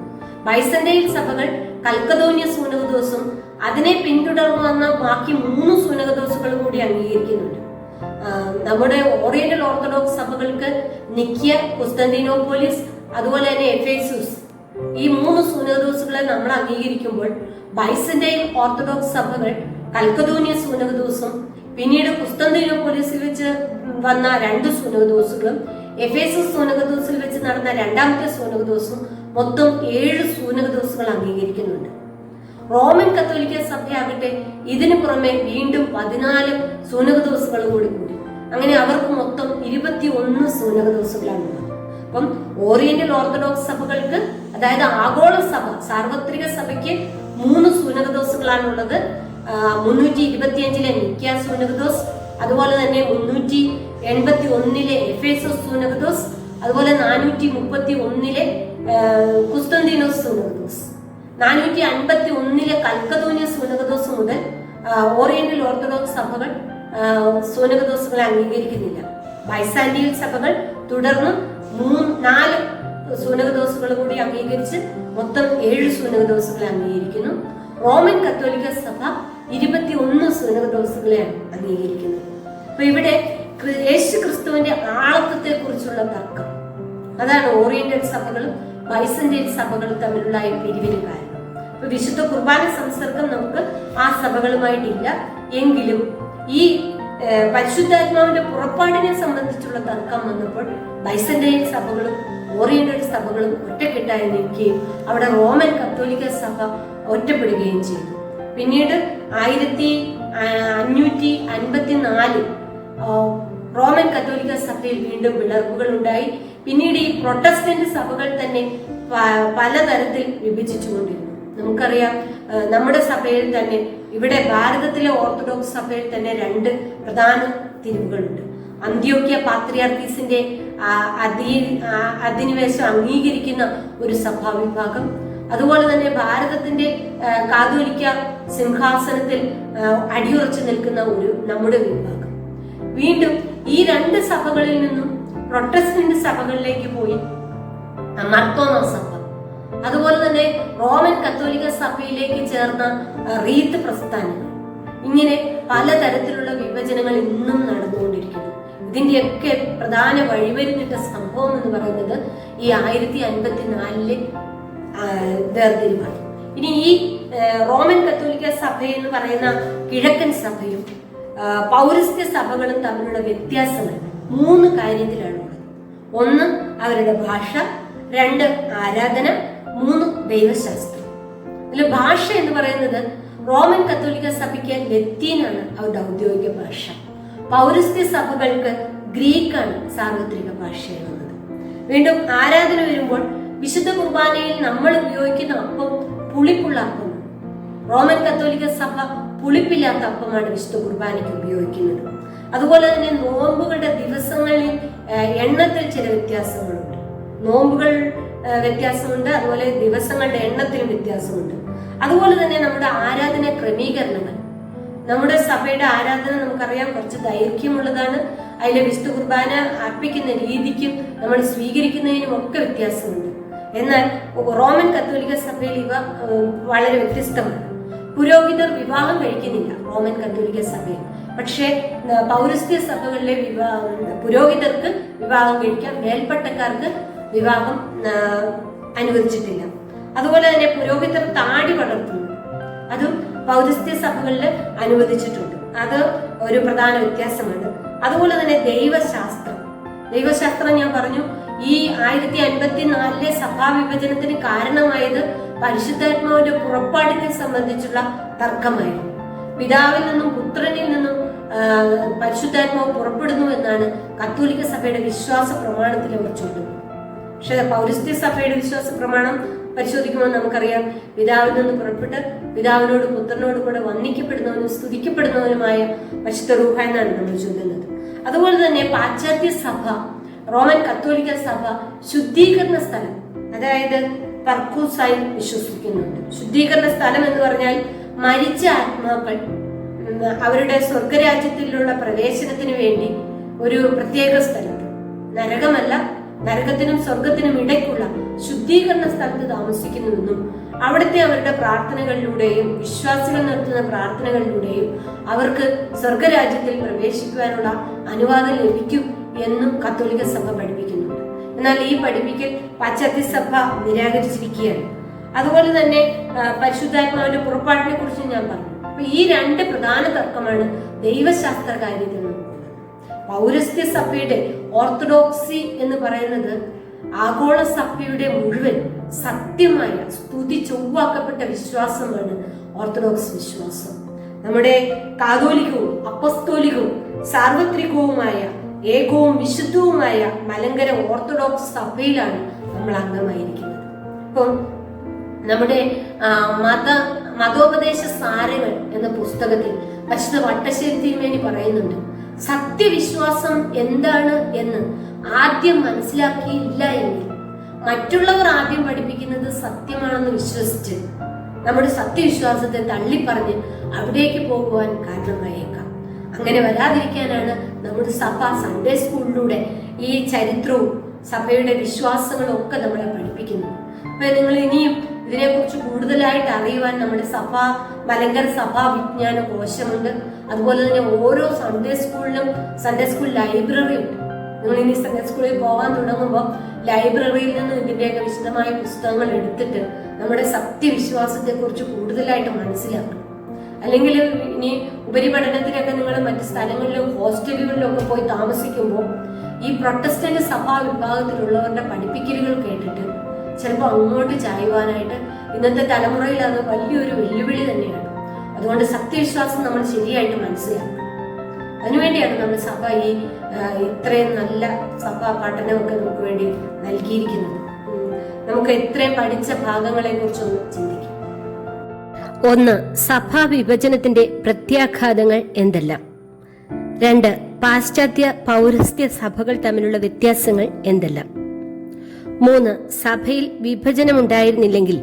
D: ബൈസന്റൈൻ സഭകൾ കൽക്കദോനിയസ് സൂനകദോസും അതിനെ പിന്തുടർന്നു വന്ന ബാക്കി 3 സൂനകദോസുകളും കൂടി അംഗീകരിക്കുന്നുണ്ട്. നമ്മുടെ ഓറിയന്റൽ ഓർത്തഡോക്സ് സഭകൾക്ക് നിക്കിയ, കുസ്തന്തീനോപോലിസ്, അതുപോലെ തന്നെ എഫേസൂസ്, ഈ 3 സൂനകദോസുകളെ നമ്മൾ അംഗീകരിക്കുമ്പോൾ ബൈസന്റൈൻ ഓർത്തഡോക്സ് സഭകൾ കൽക്കദോനിയസ് സൂനകദോസും പിന്നീട് കുസ്തന്തീനോപോലിസിൽ വെച്ച് വന്ന 2 സൂനകദോസുകളും എഫേസസ് സൂനകദോസിൽ വെച്ച് നടന്ന 2ാമത്തെ സൂനകദോസും മൊത്തം 7 സൂനകദോസുകൾ അംഗീകരിക്കുന്നുണ്ട്. റോമൻ കത്തോലിക്ക സഭയാകട്ടെ ഇതിനു പുറമെ വീണ്ടും 14 സൂനകദോസുകൾ കൂടി. അങ്ങനെ അവർക്ക് മൊത്തം 21 സൂനകദോസുകളാണുള്ളത്. അപ്പം ഓറിയന്റൽ ഓർത്തഡോക്സ് സഭകൾക്ക്, അതായത് ആഗോള സഭ, സാർവത്രിക സഭയ്ക്ക് 3 സൂനകദോസുകളാണുള്ളത്. 325 നിക്കിയ സൂനകദോസ്, അതുപോലെ തന്നെ 381 എഫേസസ് സൂനകദോസ്, അതുപോലെ 431 കുസ്തന്തീനോസ് സൂനകദോസ്, 451 കൽക്കദോനിയസ് സൂനകദോസ് മുതൽ ഓറിയന്റൽ ഓർത്തഡോക്സ് സഭകൾ സൂനകദോസുകളെ അംഗീകരിക്കുന്നില്ല. ബൈസാന്റിയൻ സഭകൾ തുടർന്ന് 4 സൂനകദോസുകൾ കൂടി അംഗീകരിച്ച് മൊത്തം 7 സൂനകദോസുകളെ അംഗീകരിക്കുന്നു. റോമൻ കത്തോലിക്ക സഭ 21 സൂനകദോസുകളെയാണ് അംഗീകരിക്കുന്നത്. അപ്പൊ ഇവിടെ യേശു ക്രിസ്തുവിന്റെ ആളത്വത്തെ കുറിച്ചുള്ള തർക്കം, അതാണ് ഓറിയന്റൽ സഭകളും ബൈസന്റൈൻ സഭകളും തമ്മിലുള്ള ഈ പിരിവിന് കാരണം. അപ്പൊ വിശുദ്ധ കുർബാന സംസർഗം നമുക്ക് ആ സഭകളുമായിട്ടില്ല. എങ്കിലും ഈ പരിശുദ്ധാത്മാവിന്റെ പുറപ്പാടിനെ സംബന്ധിച്ചുള്ള തർക്കം വന്നപ്പോൾ ബൈസന്റൈൻ സഭകളും ഓറിയന്റൽ സഭകളും ഒറ്റക്കെട്ടായി നിൽക്കുകയും അവിടെ റോമൻ കത്തോലിക്ക സഭ ഒറ്റപ്പെടുകയും ചെയ്തു. പിന്നീട് 1554 റോമൻ കത്തോലിക്ക സഭയിൽ വീണ്ടും പിളർപ്പുകൾ ഉണ്ടായി. പിന്നീട് ഈ പ്രൊട്ടസ്റ്റന്റ് സഭകൾ തന്നെ പലതരത്തിൽ വിഭജിച്ചുകൊണ്ടിരുന്നു. നമുക്കറിയാം, നമ്മുടെ സഭയിൽ തന്നെ, ഇവിടെ ഭാരതത്തിലെ ഓർത്തഡോക്സ് സഭയിൽ തന്നെ 2 പ്രധാന തിരിവുകളുണ്ട്. അന്ത്യോക്യ പാത്രിയാർക്കീസിന്റെ അധിനിവേശം അംഗീകരിക്കുന്ന ഒരു സഭാ വിഭാഗം, അതുപോലെ തന്നെ ഭാരതത്തിന്റെ കാതോലിക്ക സിംഹാസനത്തിൽ അടിയുറച്ചു നിൽക്കുന്ന നമ്മുടെ വിഭാഗം. വീണ്ടും ഈ 2 സഭകളിൽ നിന്നും പ്രൊട്ടസ്റ്റന്റ് സഭകളിലേക്ക് പോയി മർത്തോമ സഭ, അതുപോലെ തന്നെ റോമൻ കത്തോലിക്ക സഭയിലേക്ക് ചേർന്ന റീത്ത് പ്രസ്ഥാനങ്ങൾ, ഇങ്ങനെ പലതരത്തിലുള്ള വിഭജനങ്ങൾ ഇന്നും നടന്നുകൊണ്ടിരിക്കുന്നു. ഇതിന്റെയൊക്കെ പ്രധാന വഴിമരുന്നിട്ട സംഭവം എന്ന് പറയുന്നത് ഈ 1054 വേർതിരിവാണ്. ഇനി ഈ റോമൻ കത്തോലിക്ക സഭ എന്ന് പറയുന്ന കിഴക്കൻ സഭയും പൗരസ്ത്യ സഭകളും തമ്മിലുള്ള വ്യത്യാസങ്ങൾ 3 കാര്യത്തിലാണുള്ളത്. 1 അവരുടെ ഭാഷ, 2 ആരാധന, 3 ദൈവശാസ്ത്രം. ഇതിൽ ഭാഷ എന്ന് പറയുന്നത് റോമൻ കത്തോലിക്ക സഭയ്ക്ക് ലത്തീനാണ് അവരുടെ ഔദ്യോഗിക ഭാഷ. പൗരസ്ത്യ സഭകൾക്ക് ഗ്രീക്കാണ് സാർവത്രിക ഭാഷയാണുള്ളത്. വീണ്ടും ആരാധന വരുമ്പോൾ വിശുദ്ധ കുർബാനയിൽ നമ്മൾ ഉപയോഗിക്കുന്ന അപ്പം പുളിപ്പുള്ള അപ്പമാണ്. റോമൻ കത്തോലിക്ക സഭ പുളിപ്പില്ലാത്ത അപ്പമാണ് വിശുദ്ധ കുർബാനയ്ക്ക് ഉപയോഗിക്കുന്നത്. അതുപോലെ തന്നെ നോമ്പുകളുടെ ദിവസങ്ങളിൽ എണ്ണത്തിൽ ചില വ്യത്യാസങ്ങളുണ്ട്. നോമ്പുകൾ വ്യത്യാസമുണ്ട്, അതുപോലെ ദിവസങ്ങളുടെ എണ്ണത്തിലും വ്യത്യാസമുണ്ട്. അതുപോലെ തന്നെ നമ്മുടെ ആരാധന ക്രമീകരണങ്ങൾ, നമ്മുടെ സഭയുടെ ആരാധന നമുക്കറിയാം കുറച്ച് ദൈർഘ്യമുള്ളതാണ്. അതിലെ വിശുദ്ധ കുർബാന അർപ്പിക്കുന്ന രീതിക്കും നമ്മൾ സ്വീകരിക്കുന്നതിനും ഒക്കെ വ്യത്യാസമുണ്ട്. എന്നാൽ റോമൻ കത്തോലിക്ക സഭയിൽ ഇവ വളരെ വ്യത്യസ്തമാണ്. പുരോഹിതർ വിവാഹം കഴിക്കുന്നില്ല റോമൻ കത്തോലിക്ക സഭയിൽ. പക്ഷേ പൗരസ്ത്യ സഭകളിലെ പുരോഹിതർക്ക് വിവാഹം കഴിക്കാം, മേൽപ്പട്ടക്കാർക്ക് വിവാഹം അനുവദിച്ചിട്ടില്ല. അതുപോലെ തന്നെ പുരോഹിതർ താടി വളർത്തുന്നു, അതും പൗരസ്ത്യ സഭകളിൽ അനുവദിച്ചിട്ടുണ്ട്. അത് ഒരു പ്രധാന വ്യത്യാസമാണ്. അതുപോലെ തന്നെ ദൈവശാസ്ത്രം ഞാൻ പറഞ്ഞു, ഈ 1054 സഭാ വിഭജനത്തിന് കാരണമായത് പരിശുദ്ധാത്മാവിന്റെ പുറപ്പാടിനെ സംബന്ധിച്ചുള്ള തർക്കമായിരുന്നു. പിതാവിൽ നിന്നും പുത്രനിൽ നിന്നും പരിശുദ്ധാത്മാവ് പുറപ്പെടുന്നു എന്നാണ് കത്തോലിക്ക സഭയുടെ വിശ്വാസ പ്രമാണത്തിൽ അവർ ചൊല്ലുന്നത്. പക്ഷെ പൗരസ്ത്യ സഭയുടെ വിശ്വാസ പ്രമാണം പരിശോധിക്കുമ്പോൾ നമുക്കറിയാം, പിതാവിൽ നിന്ന് പുറപ്പെട്ട് പിതാവിനോട് പുത്രനോട് കൂടെ വന്ദിക്കപ്പെടുന്നവനും സ്തുതിക്കപ്പെടുന്നവനുമായ പരിശുദ്ധ റൂഹ എന്നാണ് നമ്മൾ ചൊല്ലുന്നത്. അതുപോലെ തന്നെ പാശ്ചാത്യ സഭ, റോമൻ കത്തോലിക്ക സഭ ശുദ്ധീകരണ സ്ഥലം, അതായത് പർക്കൂസായി വിശ്വസിക്കുന്നുണ്ട്. ശുദ്ധീകരണ സ്ഥലം എന്ന് പറഞ്ഞാൽ മരിച്ച ആത്മാക്കൾ അവരുടെ സ്വർഗരാജ്യത്തിലുള്ള പ്രവേശനത്തിന് വേണ്ടി ഒരു പ്രത്യേക സ്ഥലത്ത്, നരകമല്ല, നരകത്തിനും സ്വർഗത്തിനും ഇടയ്ക്കുള്ള ശുദ്ധീകരണ സ്ഥലത്ത് താമസിക്കുന്നുവെന്നും അവിടുത്തെ അവരുടെ പ്രാർത്ഥനകളിലൂടെയും വിശ്വാസികൾ നടത്തുന്ന പ്രാർത്ഥനകളിലൂടെയും അവർക്ക് സ്വർഗരാജ്യത്തിൽ പ്രവേശിക്കുവാനുള്ള അനുവാദം ലഭിക്കും എന്നും കത്തോലിക്ക സഭ പഠിപ്പിക്കുന്നുണ്ട്. എന്നാൽ ഈ പഠിപ്പിക്കൽ പാശ്ചാത്യ സഭ നിരാകരിച്ചിരിക്കുകയാണ്. അതുപോലെ തന്നെ പരിശുദ്ധാത്മാവിന്റെ പുറപ്പാടിനെ കുറിച്ച് ഞാൻ പറഞ്ഞു. അപ്പൊ ഈ രണ്ട് പ്രധാന തർക്കമാണ് ദൈവശാസ്ത്ര കാര്യത്തിൽ നമുക്കുള്ളത്. പൗരസ്ത്യ സഭയുടെ ഓർത്തഡോക്സി എന്ന് പറയുന്നത് ആഗോള സഭയുടെ മുഴുവൻ സത്യമായ സ്തുതി ചൊവ്വാക്കപ്പെട്ട വിശ്വാസമാണ് ഓർത്തഡോക്സ് വിശ്വാസം. നമ്മുടെ കാതോലികവും അപ്പസ്തോലികവും സാർവത്രികവുമായ ഏകവും വിശുദ്ധവുമായ മലങ്കര ഓർത്തഡോക്സ് സഭയിലാണ് നമ്മൾ അംഗമായിരിക്കുന്നത്. അപ്പം നമ്മുടെ മതോപദേശ സാരങ്ങൾ എന്ന പുസ്തകത്തിൽ പരിശുദ്ധ വട്ടശ്ശേരി തിരുമേനി പറയുന്നുണ്ട്, സത്യവിശ്വാസം എന്താണ് എന്ന് ആദ്യം മനസ്സിലാക്കിയില്ല എങ്കിൽ മറ്റുള്ളവർ ആദ്യം പഠിപ്പിക്കുന്നത് സത്യമാണെന്ന് വിശ്വസിച്ച് നമ്മുടെ സത്യവിശ്വാസത്തെ തള്ളിപ്പറഞ്ഞ് അവിടേക്ക് പോകുവാൻ കാരണമായേക്കാം. അങ്ങനെ വരാതിരിക്കാനാണ് നമ്മുടെ സഭ സൺഡേ സ്കൂളിലൂടെ ഈ ചരിത്രവും സഭയുടെ വിശ്വാസങ്ങളും ഒക്കെ നമ്മളെ പഠിപ്പിക്കുന്നത്. അപ്പൊ നിങ്ങൾ ഇനിയും ഇതിനെക്കുറിച്ച് കൂടുതലായിട്ട് അറിയുവാൻ നമ്മുടെ മലങ്കര സഭാ വിജ്ഞാന കോശമുണ്ട്. അതുപോലെ തന്നെ ഓരോ സൺഡേ സ്കൂളിലും സൺഡേ സ്കൂൾ ലൈബ്രറി ഉണ്ട്. നിങ്ങൾ ഇനി സൺഡേ സ്കൂളിൽ പോകാൻ തുടങ്ങുമ്പോൾ ലൈബ്രറിയിൽ നിന്ന് ഇതിന്റെയൊക്കെ വിശദമായ പുസ്തകങ്ങൾ എടുത്തിട്ട് നമ്മുടെ സത്യവിശ്വാസത്തെ കുറിച്ച് കൂടുതലായിട്ട് മനസ്സിലാക്കണം. അല്ലെങ്കിൽ ഇനി ഉപരിപഠനത്തിനൊക്കെ നിങ്ങൾ മറ്റു സ്ഥലങ്ങളിലും ഹോസ്റ്റലുകളിലും ഒക്കെ പോയി താമസിക്കുമ്പോൾ ഈ പ്രൊട്ടസ്റ്റന്റ് സഭാ വിഭാഗത്തിലുള്ളവരുടെ പഠിപ്പിക്കലുകൾ കേട്ടിട്ട് ചിലപ്പോൾ അങ്ങോട്ട് ചായുവാനായിട്ട് ഇന്നത്തെ തലമുറയിൽ അത് വലിയൊരു വെല്ലുവിളി തന്നെയാണ്. അതുകൊണ്ട് സത്യവിശ്വാസം നമ്മൾ ശരിയായിട്ട് മനസ്സിലാക്കണം. അതിനുവേണ്ടിയാണ് നമ്മുടെ സഭ ഈ ഇത്രയും നല്ല സഭാ പഠനമൊക്കെ നമുക്ക് വേണ്ടി നൽകിയിരിക്കുന്നത്. നമുക്ക് ഇത്രയും പഠിച്ച ഭാഗങ്ങളെ കുറിച്ചൊന്ന് ചിന്തിക്കാം.
E: 1. സഭാ വിഭജനത്തിന്റെ പ്രത്യാഘാതങ്ങൾ എന്തെല്ലാം? 2. പാശ്ചാത്യ പൗരസ്ത്യ സഭകൾ തമ്മിലുള്ള വ്യത്യാസങ്ങൾ എന്തെല്ലാം? 3. സഭയിൽ വിഭജനമുണ്ടായിരുന്നില്ലെങ്കിൽ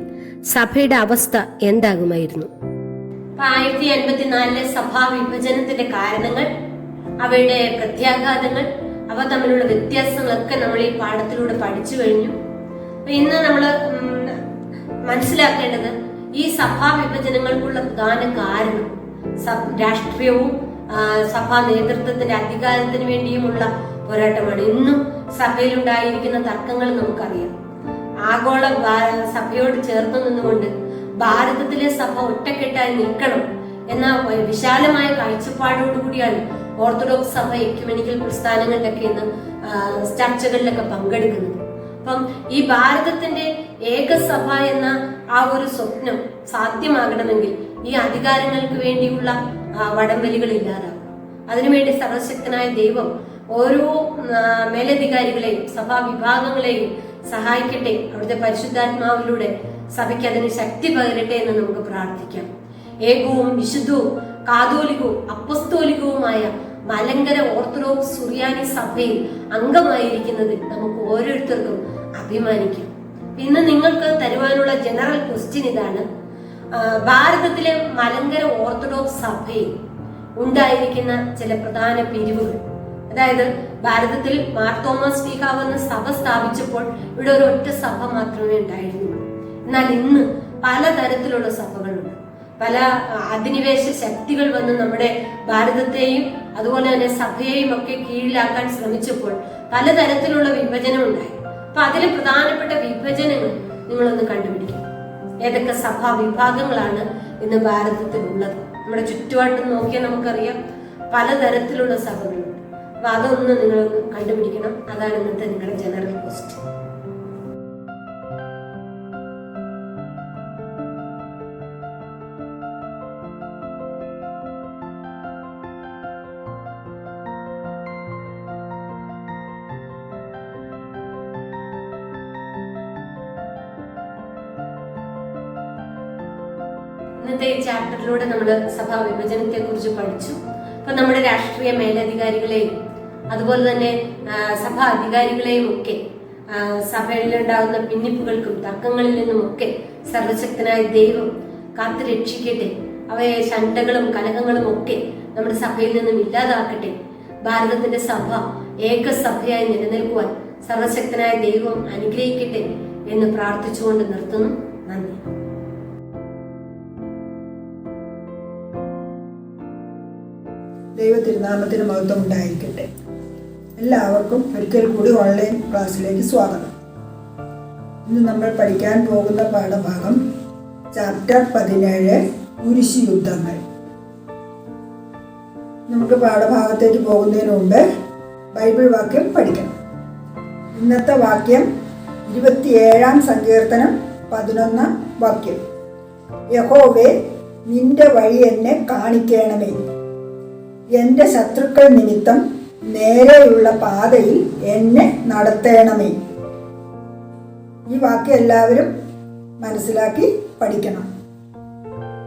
E: സഭയുടെ അവസ്ഥ എന്താകുമായിരുന്നു?
D: 1054 സഭാ വിഭജനത്തിന്റെ കാരണങ്ങൾ, അവയുടെ പ്രത്യാഘാതങ്ങൾ, അവ തമ്മിലുള്ള വ്യത്യാസങ്ങളൊക്കെ നമ്മൾ ഈ പാഠത്തിലൂടെ പഠിച്ചു കഴിഞ്ഞു. അപ്പൊ ഇന്ന് നമ്മൾ മനസ്സിലാക്കേണ്ടത് ഈ സഭാ വിഭജനങ്ങൾക്കുള്ള പ്രധാന കാരണം രാഷ്ട്രീയവും സഭാ നേതൃത്വത്തിന്റെ അധികാരത്തിന് വേണ്ടിയുമുള്ള പോരാട്ടമാണ്. ഇന്നും സഭയിലുണ്ടായിരിക്കുന്ന തർക്കങ്ങൾ നമുക്കറിയാം. ആഗോള സഭയോട് ചേർന്ന് നിന്നുകൊണ്ട് ഭാരതത്തിലെ സഭ ഒറ്റക്കെട്ടായി നിൽക്കണം എന്ന വിശാലമായ കാഴ്ചപ്പാടോടുകൂടിയാണ് ഓർത്തഡോക്സ് സഭ എക്യുമെനിക്കൽ പ്രസ്ഥാനങ്ങളിലൊക്കെ ഇന്ന് ചർച്ചകളിലൊക്കെ പങ്കെടുക്കുന്നത്. അപ്പം ഈ ഭാരതത്തിന്റെ ഏകസഭ എന്ന ആ ഒരു സ്വപ്നം സാധ്യമാകണമെങ്കിൽ ഈ അധികാരങ്ങൾക്ക് വേണ്ടിയുള്ള വടംവലികൾ ഇല്ലാതാകും. അതിനുവേണ്ടി സർവശക്തനായ ദൈവം ഓരോ മേലധികാരികളെയും സഭാ വിഭാഗങ്ങളെയും സഹായിക്കട്ടെ. അവിടുത്തെ പരിശുദ്ധാത്മാവിലൂടെ സഭയ്ക്ക് അതിന് ശക്തി പകരട്ടെ എന്ന് നമുക്ക് പ്രാർത്ഥിക്കാം. ഏകവും വിശുദ്ധവും കാതോലികവും അപ്പസ്തോലികവുമായ മലങ്കര ഓർത്തഡോക്സ് സുറിയാനി സഭയിൽ അംഗമായിരിക്കുന്നതിൽ നമുക്ക് ഓരോരുത്തർക്കും അഭിമാനിക്കാം. ഇന്ന് നിങ്ങൾക്ക് തരുവാനുള്ള ജനറൽ ക്വസ്റ്റ്യൻ ഇതാണ്: ഭാരതത്തിലെ മലങ്കര ഓർത്തഡോക്സ് സഭയിൽ ഉണ്ടായിരിക്കുന്ന ചില പ്രധാന പിരിവുകൾ. അതായത് ഭാരതത്തിൽ മാർ തോമസ് ശ്ലീഹാവ് എന്ന സഭ സ്ഥാപിച്ചപ്പോൾ ഇവിടെ ഒരു ഒറ്റ സഭ മാത്രമേ ഉണ്ടായിരുന്നുള്ളൂ. എന്നാൽ ഇന്ന് പലതരത്തിലുള്ള സഭകളുണ്ട്. പല അധിനിവേശ ശക്തികൾ വന്ന് നമ്മുടെ ഭാരതത്തെയും അതുപോലെ തന്നെ സഭയെയും ഒക്കെ കീഴിലാക്കാൻ ശ്രമിച്ചപ്പോൾ പലതരത്തിലുള്ള വിഭജനം ഉണ്ടായി. അപ്പൊ അതിലെ പ്രധാനപ്പെട്ട വിഭജനങ്ങൾ നിങ്ങളൊന്ന് കണ്ടുപിടിക്കും. ഏതൊക്കെ സഭാ വിഭാഗങ്ങളാണ് ഇന്ന് ഭാരതത്തിൽ ഉള്ളത്? നമ്മുടെ ചുറ്റുപാടും നോക്കിയാൽ നമുക്കറിയാം പലതരത്തിലുള്ള സഭകളുണ്ട്. അപ്പൊ അതൊന്ന് നിങ്ങളൊന്ന് കണ്ടുപിടിക്കണം. അതാണ് ഇന്നത്തെ നിങ്ങളുടെ ജനറൽ ക്വസ്റ്റ്യൻ. ഇന്നത്തെ ഈ ചാപ്റ്ററിലൂടെ നമ്മൾ സഭാ വിഭജനത്തെ കുറിച്ച് പഠിച്ചു. അപ്പൊ നമ്മുടെ രാഷ്ട്രീയ മേലധികാരികളെയും അതുപോലെ തന്നെ സഭാ അധികാരികളെയും ഒക്കെ സഭയിലുണ്ടാകുന്ന ഭിന്നിപ്പുകൾക്കും തർക്കങ്ങളിൽ നിന്നുമൊക്കെ സർവശക്തനായ ദൈവം കാത്തു രക്ഷിക്കട്ടെ. അവയെ ശണ്ഠകളും കലഹങ്ങളും ഒക്കെ നമ്മുടെ സഭയിൽ നിന്നും ഇല്ലാതാക്കട്ടെ. ഭാരതത്തിന്റെ സഭ ഏകസഭയായി നിലനിൽക്കുവാൻ സർവശക്തനായ ദൈവം അനുഗ്രഹിക്കട്ടെ എന്ന് പ്രാർത്ഥിച്ചുകൊണ്ട് നിർത്തുന്നു. നന്ദി.
F: ദൈവ തിരുനാമത്തിന് മഹത്വം ഉണ്ടായിരിക്കട്ടെ. എല്ലാവർക്കും ഒരിക്കൽ കൂടി ഓൺലൈൻ ക്ലാസ്സിലേക്ക് സ്വാഗതം. ഇന്ന് നമ്മൾ പഠിക്കാൻ പോകുന്ന പാഠഭാഗം ചാപ്റ്റർ 17 കുരിശ് യുദ്ധങ്ങൾ. നമുക്ക് പാഠഭാഗത്തേക്ക് പോകുന്നതിന് മുമ്പ് ബൈബിൾ വാക്യം പഠിക്കണം. ഇന്നത്തെ വാക്യം 27 സങ്കീർത്തനം 11 വാക്യം. യഹോവേ, നിന്റെ വഴി എന്നെ കാണിക്കണമേ, എൻ്റെ ശത്രുക്കൾ നിമിത്തം നേരെയുള്ള പാതയിൽ എന്നെ നടത്തണമേ. ഈ വാക്യം എല്ലാവരും മനസ്സിലാക്കി പഠിക്കണം.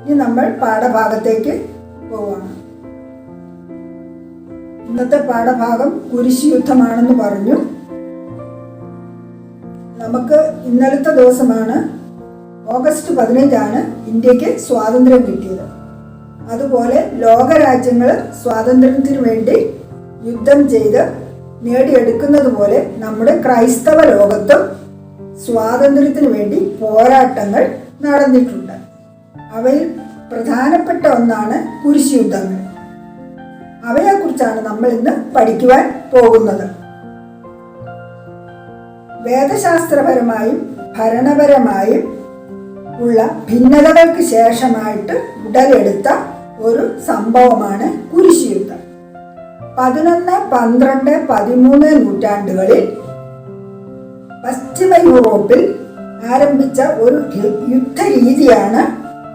F: ഇനി നമ്മൾ പാഠഭാഗത്തേക്ക് പോവാണ്. ഇന്നത്തെ പാഠഭാഗം കുരിശ് യുദ്ധമാണെന്ന് പറഞ്ഞു. നമുക്ക് ഇന്നലത്തെ ദിവസമാണ് ഓഗസ്റ്റ് 15 ഇന്ത്യക്ക് സ്വാതന്ത്ര്യം കിട്ടിയത്. അതുപോലെ ലോകരാജ്യങ്ങൾ സ്വാതന്ത്ര്യത്തിന് വേണ്ടി യുദ്ധം ചെയ്ത് നേടിയെടുക്കുന്നത് പോലെ നമ്മുടെ ക്രൈസ്തവ ലോകത്തും സ്വാതന്ത്ര്യത്തിന് വേണ്ടി പോരാട്ടങ്ങൾ നടന്നിട്ടുണ്ട്. അവയിൽ പ്രധാനപ്പെട്ട ഒന്നാണ് കുരിശ് യുദ്ധങ്ങൾ. അവയെക്കുറിച്ചാണ് നമ്മൾ ഇന്ന് പഠിക്കുവാൻ പോകുന്നത്. വേദശാസ്ത്രപരമായും ഭരണപരമായും ഉള്ള ഭിന്നതകൾക്ക് ശേഷമായിട്ട് ഉടലെടുത്ത ഒരു സംഭവമാണ് കുരിശ് യുദ്ധം. 11, 12, 13 നൂറ്റാണ്ടുകളിൽ പശ്ചിമ യൂറോപ്പിൽ ആരംഭിച്ച ഒരു യുദ്ധരീതിയാണ്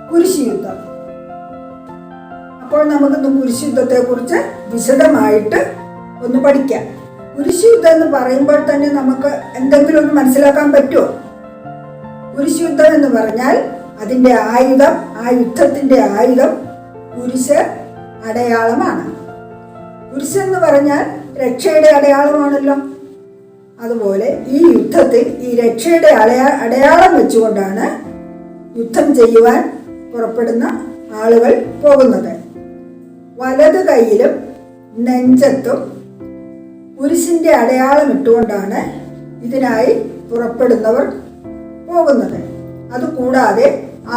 F: കുരിശ് യുദ്ധം. അപ്പോൾ നമുക്കിന്ന് കുരിശ് യുദ്ധത്തെ കുറിച്ച് വിശദമായിട്ട് ഒന്ന് പഠിക്കാം. കുരിശ് യുദ്ധം എന്ന് പറയുമ്പോൾ തന്നെ നമുക്ക് എന്തെങ്കിലും ഒന്ന് മനസ്സിലാക്കാൻ പറ്റുമോ? കുരിശ് യുദ്ധം എന്ന് പറഞ്ഞാൽ അതിൻ്റെ ആയുധം, ആ യുദ്ധത്തിൻ്റെ ആയുധം കുരിശ് അടയാളമാണ്. കുരിശ് എന്ന് പറഞ്ഞാൽ രക്ഷയുടെ അടയാളമാണല്ലോ. അതുപോലെ ഈ യുദ്ധത്തിൽ ഈ രക്ഷയുടെ അടയാളം വെച്ചുകൊണ്ടാണ് യുദ്ധം ചെയ്യുവാൻ പുറപ്പെടുന്ന ആളുകൾ പോകുന്നത്. വലത് കൈയിലും നെഞ്ചത്തും കുരിശിന്റെ അടയാളം ഇട്ടുകൊണ്ടാണ് ഇതിനായി പുറപ്പെടുന്നവർ പോകുന്നത്. അതുകൂടാതെ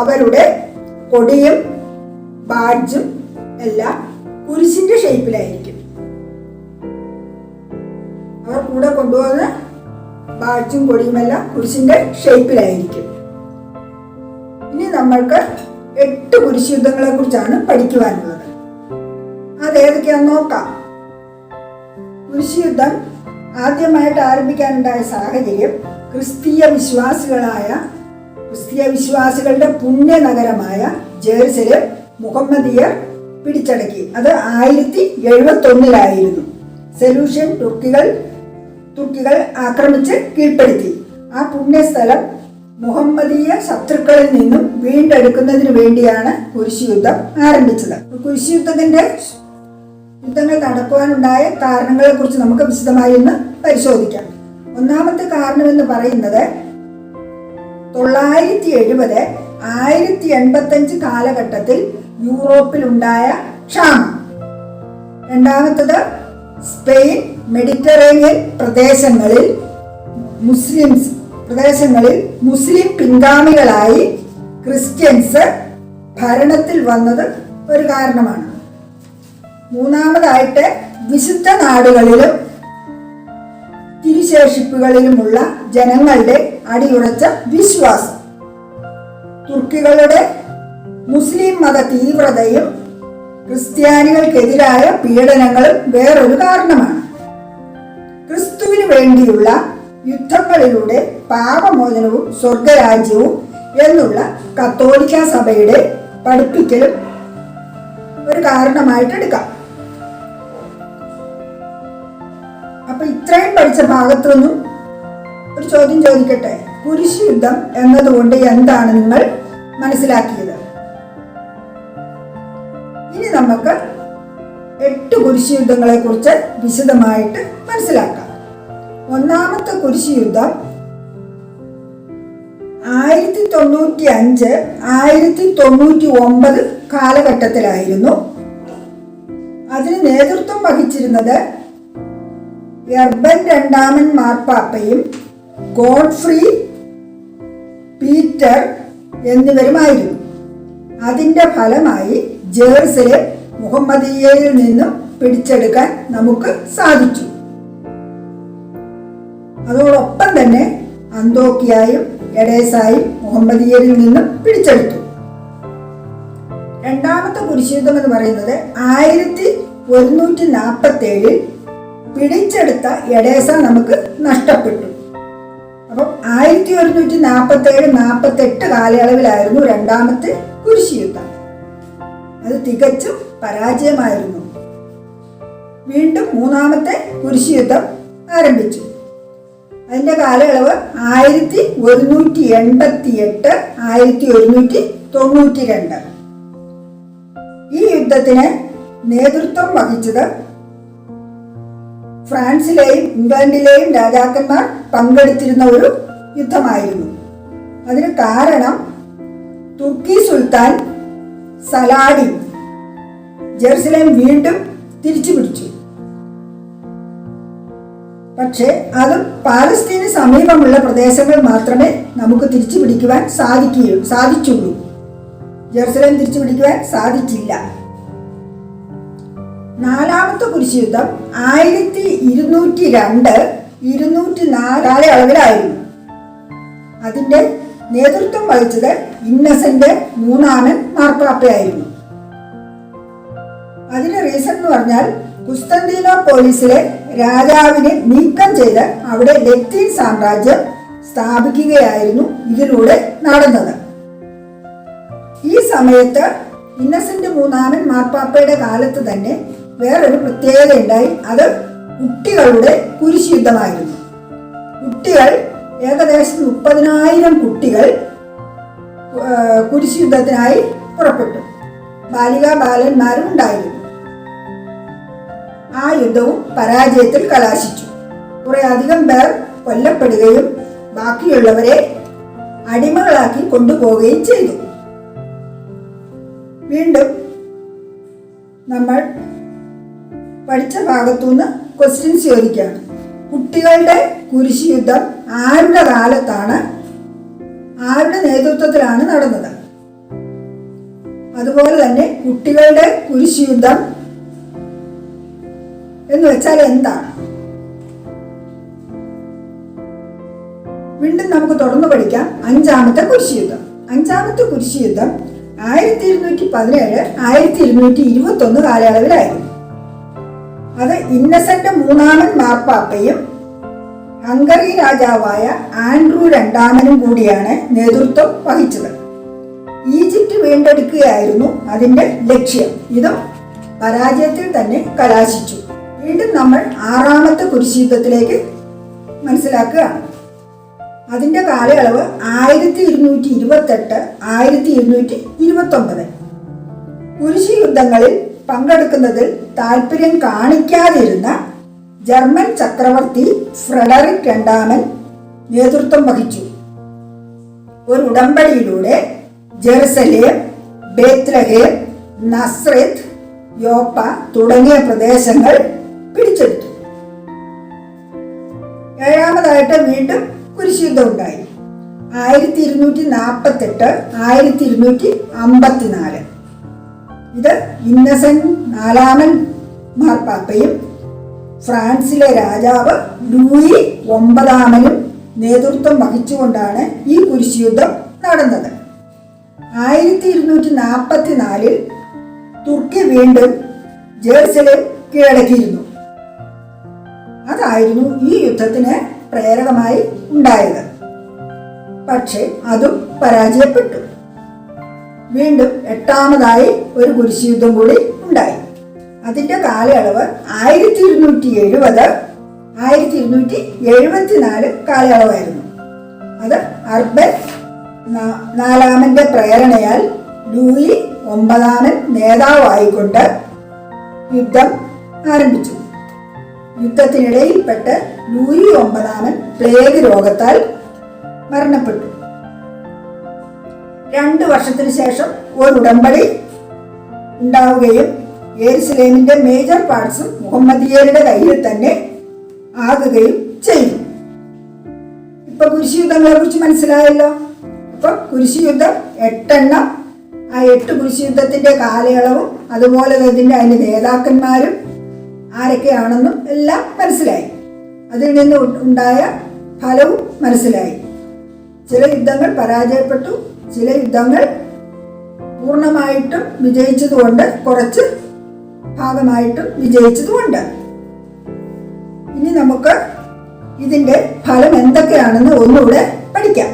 F: അവരുടെ കൊടിയും ബാഡ്ജും എല്ലാം കുരിശിന്റെ ഷേപ്പിലായിരിക്കും. അവർ കൂടെ കൊണ്ടുപോകുന്ന ബാഡ്ജും കൊടിയുമെല്ലാം കുരിശിന്റെ ഷേപ്പിലായിരിക്കും. ഇനി നമ്മൾക്ക് 8 കുരിശ് യുദ്ധങ്ങളെ കുറിച്ചാണ് പഠിക്കുവാനുള്ളത്. അതേതൊക്കെയാന്ന് നോക്കാം. കുരിശ് യുദ്ധം ആദ്യമായിട്ട് ആരംഭിക്കാനുണ്ടായ സാഹചര്യം ക്രിസ്തീയ വിശ്വാസികളുടെ പുണ്യനഗരമായ ജെറുസലേം മുഹമ്മദിയർ പിടിച്ചടക്കി. അത് 1071 സെലൂഷ്യൻ തുർക്കികൾ ആക്രമിച്ച് കീഴ്പ്പെടുത്തി. ആ പുണ്യസ്ഥലം മുഹമ്മദീയ ശത്രുക്കളിൽ നിന്നും വീണ്ടെടുക്കുന്നതിന് വേണ്ടിയാണ് കുരിശ് യുദ്ധം ആരംഭിച്ചത്. കുരിശ് യുദ്ധങ്ങൾ നടക്കുവാനുണ്ടായ കാരണങ്ങളെ കുറിച്ച് നമുക്ക് വിശദമായി ഒന്ന് പരിശോധിക്കാം. ഒന്നാമത്തെ കാരണമെന്ന് പറയുന്നത് 970 1085 കാലഘട്ടത്തിൽ യൂറോപ്പിൽ ഉണ്ടായ ക്ഷാമം. രണ്ടാമത്തത് സ്പെയിൻ മെഡിറ്ററേനിയൻ പ്രദേശങ്ങളിൽ മുസ്ലിം പിൻഗാമികളായി ക്രിസ്ത്യൻസ് ഭരണത്തിൽ വന്നത് ഒരു കാരണമാണ്. മൂന്നാമതായിട്ട് വിശുദ്ധ നാടുകളിലും തിരുശേഷിപ്പുകളിലുമുള്ള ജനങ്ങളുടെ അടിയുറച്ച വിശ്വാസം. തുർക്കികളുടെ മുസ്ലിം മത തീവ്രതയും ക്രിസ്ത്യാനികൾക്കെതിരായ പീഡനങ്ങളും വേറൊരു കാരണമാണ്. ക്രിസ്തുവിന് വേണ്ടിയുള്ള യുദ്ധങ്ങളിലൂടെ പാപമോചനവും സ്വർഗരാജ്യവും എന്നുള്ള കത്തോലിക്ക സഭയുടെ പഠിപ്പിക്കലും ഒരു കാരണമായിട്ട് എടുക്കാം. അപ്പൊ ഇത്രയും പഠിച്ച ഭാഗത്തു നിന്നും ഒരു ചോദ്യം ചോദിക്കട്ടെ. കുരിശ് യുദ്ധം എന്നതുകൊണ്ട് എന്താണ് നിങ്ങൾ മനസ്സിലാക്കിയത്? ഇനി നമുക്ക് 8 കുരിശ് യുദ്ധങ്ങളെ കുറിച്ച് വിശദമായിട്ട് മനസ്സിലാക്കാം. ഒന്നാമത്തെ കുരിശ് യുദ്ധം 1095 1099 കാലഘട്ടത്തിലായിരുന്നു. അതിന് നേതൃത്വം വഹിച്ചിരുന്നത് എർബൻ രണ്ടാമൻ മാർപ്പാപ്പയും ഗോഡ്ഫ്രീ പീറ്റർ എന്നിവരുമായിരുന്നു. അതിന്റെ ഫലമായി ജെറുസലേം മുഹമ്മദീയയിൽ നിന്നും പിടിച്ചെടുക്കാൻ നമുക്ക് സാധിച്ചു. അതോടൊപ്പം തന്നെ അന്തോക്കിയായും എഡേസായും മുഹമ്മദീയരിൽ നിന്നും പിടിച്ചെടുത്തു. രണ്ടാമത്തെ കുരിശുയുദ്ധം എന്ന് പറയുന്നത് 1147 പിടിച്ചെടുത്ത എഡേസ നമുക്ക് നഷ്ടപ്പെട്ടു. അപ്പം 1147-48 കാലയളവിലായിരുന്നു രണ്ടാമത്തെ കുരിശുയുദ്ധം. അത് തികച്ചും പരാജയമായിരുന്നു. വീണ്ടും മൂന്നാമത്തെ കുരിശുയുദ്ധം ആരംഭിച്ചു. അതിന്റെ കാലയളവ് 1188 1192. ഈ യുദ്ധത്തിന് നേതൃത്വം വഹിച്ചത് ഫ്രാൻസിലെയും ഇംഗ്ലണ്ടിലെയും രാജാക്കന്മാർ പങ്കെടുത്തിരുന്ന ഒരു യുദ്ധമായിരുന്നു. അതിന് കാരണം തുർക്കി സുൽത്താൻ സലാഡിൻ ജെറുസലേം വീണ്ടും തിരിച്ചു പിടിച്ചു. പക്ഷേ അത് പാലസ്തീന് സമീപമുള്ള പ്രദേശങ്ങൾ മാത്രമേ നമുക്ക് തിരിച്ചു പിടിക്കുവാൻ സാധിച്ചുള്ളൂ. ജെറുസലേം തിരിച്ചു പിടിക്കുവാൻ സാധിച്ചില്ല. നാലാമത്തെ കുരിശുയുദ്ധം 1202-204 കാലയളവിലായിരുന്നു. അതിന്റെ നേതൃത്വം വഹിച്ചത് ഇന്നസെന്റ് മൂന്നാമൻ മാർപ്പാപ്പയായിരുന്നു. അതിന്റെ റീസൺ എന്ന് പറഞ്ഞാൽ കുസ്തന്തീനോപോളിസിലെ രാജാവിനെ നീക്കം ചെയ്ത് അവിടെ ലത്തീൻ സാമ്രാജ്യം സ്ഥാപിക്കുകയായിരുന്നു ഇതിലൂടെ നടന്നത്. ഈ സമയത്ത് ഇന്നസെന്റ് മൂന്നാമൻ മാർപ്പാപ്പയുടെ കാലത്ത് തന്നെ വേറൊരു പ്രത്യേകത ഉണ്ടായി. അത് കുട്ടികളുടെ കുരിശുയുദ്ധമായിരുന്നു. കുട്ടികൾ ഏകദേശം 30,000 കുട്ടികൾ കുരിശുയുദ്ധത്തിനായി പുറപ്പെട്ടു. ബാലികാ ബാലന്മാരും ഉണ്ടായിരുന്നു. ആ യുദ്ധവും പരാജയത്തിൽ കലാശിച്ചു. കുറെ അധികം പേർ കൊല്ലപ്പെടുകയും ബാക്കിയുള്ളവരെ അടിമകളാക്കി കൊണ്ടുപോവുകയും ചെയ്തു. വീണ്ടും നമ്മൾ പഠിച്ച ഭാഗത്തുനിന്ന് ക്വസ്റ്റ്യൻസ് ചോദിക്കുകയാണ്. കുട്ടികളുടെ കുരിശുയുദ്ധം ആരുടെ കാലത്താണ്, ആരുടെ നേതൃത്വത്തിലാണ് നടന്നത്? അതുപോലെ തന്നെ കുട്ടികളുടെ കുരിശുയുദ്ധം എന്ന് വെച്ചാൽ എന്താണ്? വീണ്ടും നമുക്ക് തുടർന്ന് പഠിക്കാം. അഞ്ചാമത്തെ കുരിശുയുദ്ധം 1217 1221 കാലയളവിലായിരുന്നു. അത് ഇന്നസെന്റ് മൂന്നാമൻ മാർപ്പാപ്പയും ഹംഗറി രാജാവായ ആൻഡ്രൂ രണ്ടാമനും കൂടിയാണ് നേതൃത്വം വഹിച്ചത്. ഈജിപ്റ്റ് വീണ്ടെടുക്കുകയായിരുന്നു അതിന്റെ ലക്ഷ്യം. ഇതും പരാജയത്തിൽ തന്നെ കലാശിച്ചു. വീണ്ടും നമ്മൾ 6ാമത്തെ കുരിശുയുദ്ധത്തിലേക്ക് മനസ്സിലാക്കുകയാണ്. അതിന്റെ കാലയളവ് 1228 1229. കുരിശുയുദ്ധങ്ങളിൽ പങ്കെടുക്കുന്നതിൽ താല്പര്യം കാണിക്കാതിരുന്ന ജർമ്മൻ ചക്രവർത്തി ഫ്രെഡറിക് രണ്ടാമൻ നേതൃത്വം വഹിച്ചു. ഒരു ഉടമ്പടിയിലൂടെ ജെറുസലേം, ബേത്ലഹേം, നസ്രത്ത്, യോപ്പ തുടങ്ങിയ പ്രദേശങ്ങൾ പിടിച്ചെടുത്തു. 7ാമതായിട്ട് വീണ്ടും കുരിശുയുദ്ധം ഉണ്ടായി. 1248 1254. ഇത് ഇന്നസെന്റ് 4ാമൻ മാർപ്പാപ്പയും ഫ്രാൻസിലെ രാജാവ് ലൂയി 9ാമനും നേതൃത്വം വഹിച്ചുകൊണ്ടാണ് ഈ കുരിശുയുദ്ധം നടന്നത്. 1244 തുർക്കി വീണ്ടും ജെറുസലേം കീഴടക്കിയിരുന്നു. അതായിരുന്നു ഈ യുദ്ധത്തിന് പ്രേരകമായി ഉണ്ടായത്. പക്ഷെ അതും പരാജയപ്പെട്ടു. വീണ്ടും 8ാമതായി ഒരു കുരിശുയുദ്ധം കൂടി ഉണ്ടായി. അതിന്റെ കാലയളവ് 1270 1274 കാലയളവായിരുന്നു. അത് അർബൻ 4ാമന്റെ പ്രേരണയാൽ ലൂയി 9ാമൻ നേതാവായിക്കൊണ്ട് യുദ്ധം ആരംഭിച്ചു. യുദ്ധത്തിനിടയിൽപ്പെട്ട് ലൂയി 9ാമൻ പ്ലേഗ് രോഗത്താൽ മരണപ്പെട്ടു. 2 വർഷത്തിന് ശേഷം ഒരു ഉടമ്പടി ഉണ്ടാവുകയും യെരുസലേമിന്റെ മേജർ പാർട്സും മുഹമ്മദിയരുടെ കയ്യിൽ തന്നെ ആകുകയും ചെയ്തു. ഇപ്പൊ കുരിശുയുദ്ധങ്ങളെ കുറിച്ച് മനസ്സിലായല്ലോ. അപ്പൊ കുരിശുയുദ്ധം 8 എണ്ണം. ആ 8 കുരിശുയുദ്ധത്തിന്റെ കാലയളവും അതുപോലെ തന്നെ അതിന്റെ നേതാക്കന്മാരും ആരൊക്കെയാണെന്നും എല്ലാം മനസ്സിലായി. അതിൽ നിന്ന് ഉണ്ടായ ഫലവും മനസ്സിലായി. ചില യുദ്ധങ്ങൾ പരാജയപ്പെട്ടു, ചില യുദ്ധങ്ങൾ പൂർണ്ണമായിട്ടും വിജയിച്ചതുകൊണ്ട്, കുറച്ച് ഭാഗമായിട്ടും വിജയിച്ചതുകൊണ്ട്. ഇനി നമുക്ക് ഇതിന്റെ ഫലം എന്തൊക്കെയാണെന്ന് ഒന്നുകൂടെ പഠിക്കാം.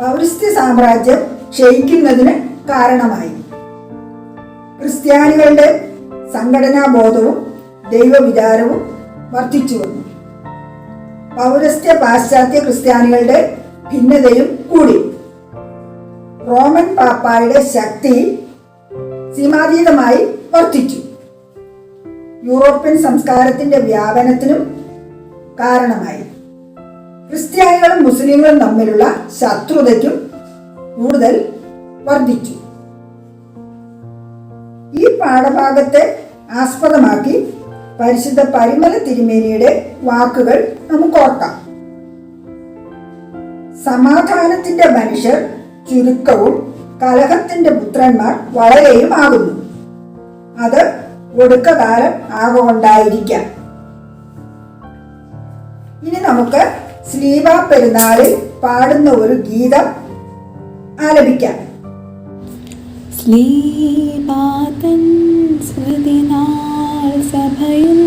F: പൗരസ്ത്യ സാമ്രാജ്യം ക്ഷയിക്കുന്നതിന് കാരണമായി. ക്രിസ്ത്യാനികളുടെ സംഘടനാബോധവും ദൈവവിചാരവും വർദ്ധിച്ചു വന്നു. പൗരസ്ത്യ പാശ്ചാത്യ ക്രിസ്ത്യാനികളുടെ ഭിന്നതയും കൂടി. റോമൻ പാപ്പായുടെ ശക്തി സീമാതീതമായി വർദ്ധിച്ചു. യൂറോപ്യൻ സംസ്കാരത്തിന്റെ വ്യാപനത്തിനും കാരണമായി. ക്രിസ്ത്യാനികളും മുസ്ലിങ്ങളും തമ്മിലുള്ള ശത്രുതയ്ക്കും കൂടുതൽ വർദ്ധിച്ചു. ഈ പാഠഭാഗത്തെ ആസ്പദമാക്കി പരിശുദ്ധ പരിമല തിരുമേനിയുടെ വാക്കുകൾ നമുക്ക് ഓർക്കാം. സമാധാനത്തിന്റെ മനുഷ്യർ ചുരുക്കവും കലഹത്തിന്റെ പുത്രന്മാർ വളരെയും ആകുന്നു. അത് ഒടുക്കകാലം ആകൊണ്ടായിരിക്കാം. ഇനി നമുക്ക് സ്ലീബ പെരുന്നാളിൽ പാടുന്ന ഒരു ഗീതം ആലപിക്കാം.
B: സ്ലീബാതൻ സ്മൃതിനാൾ സഭയും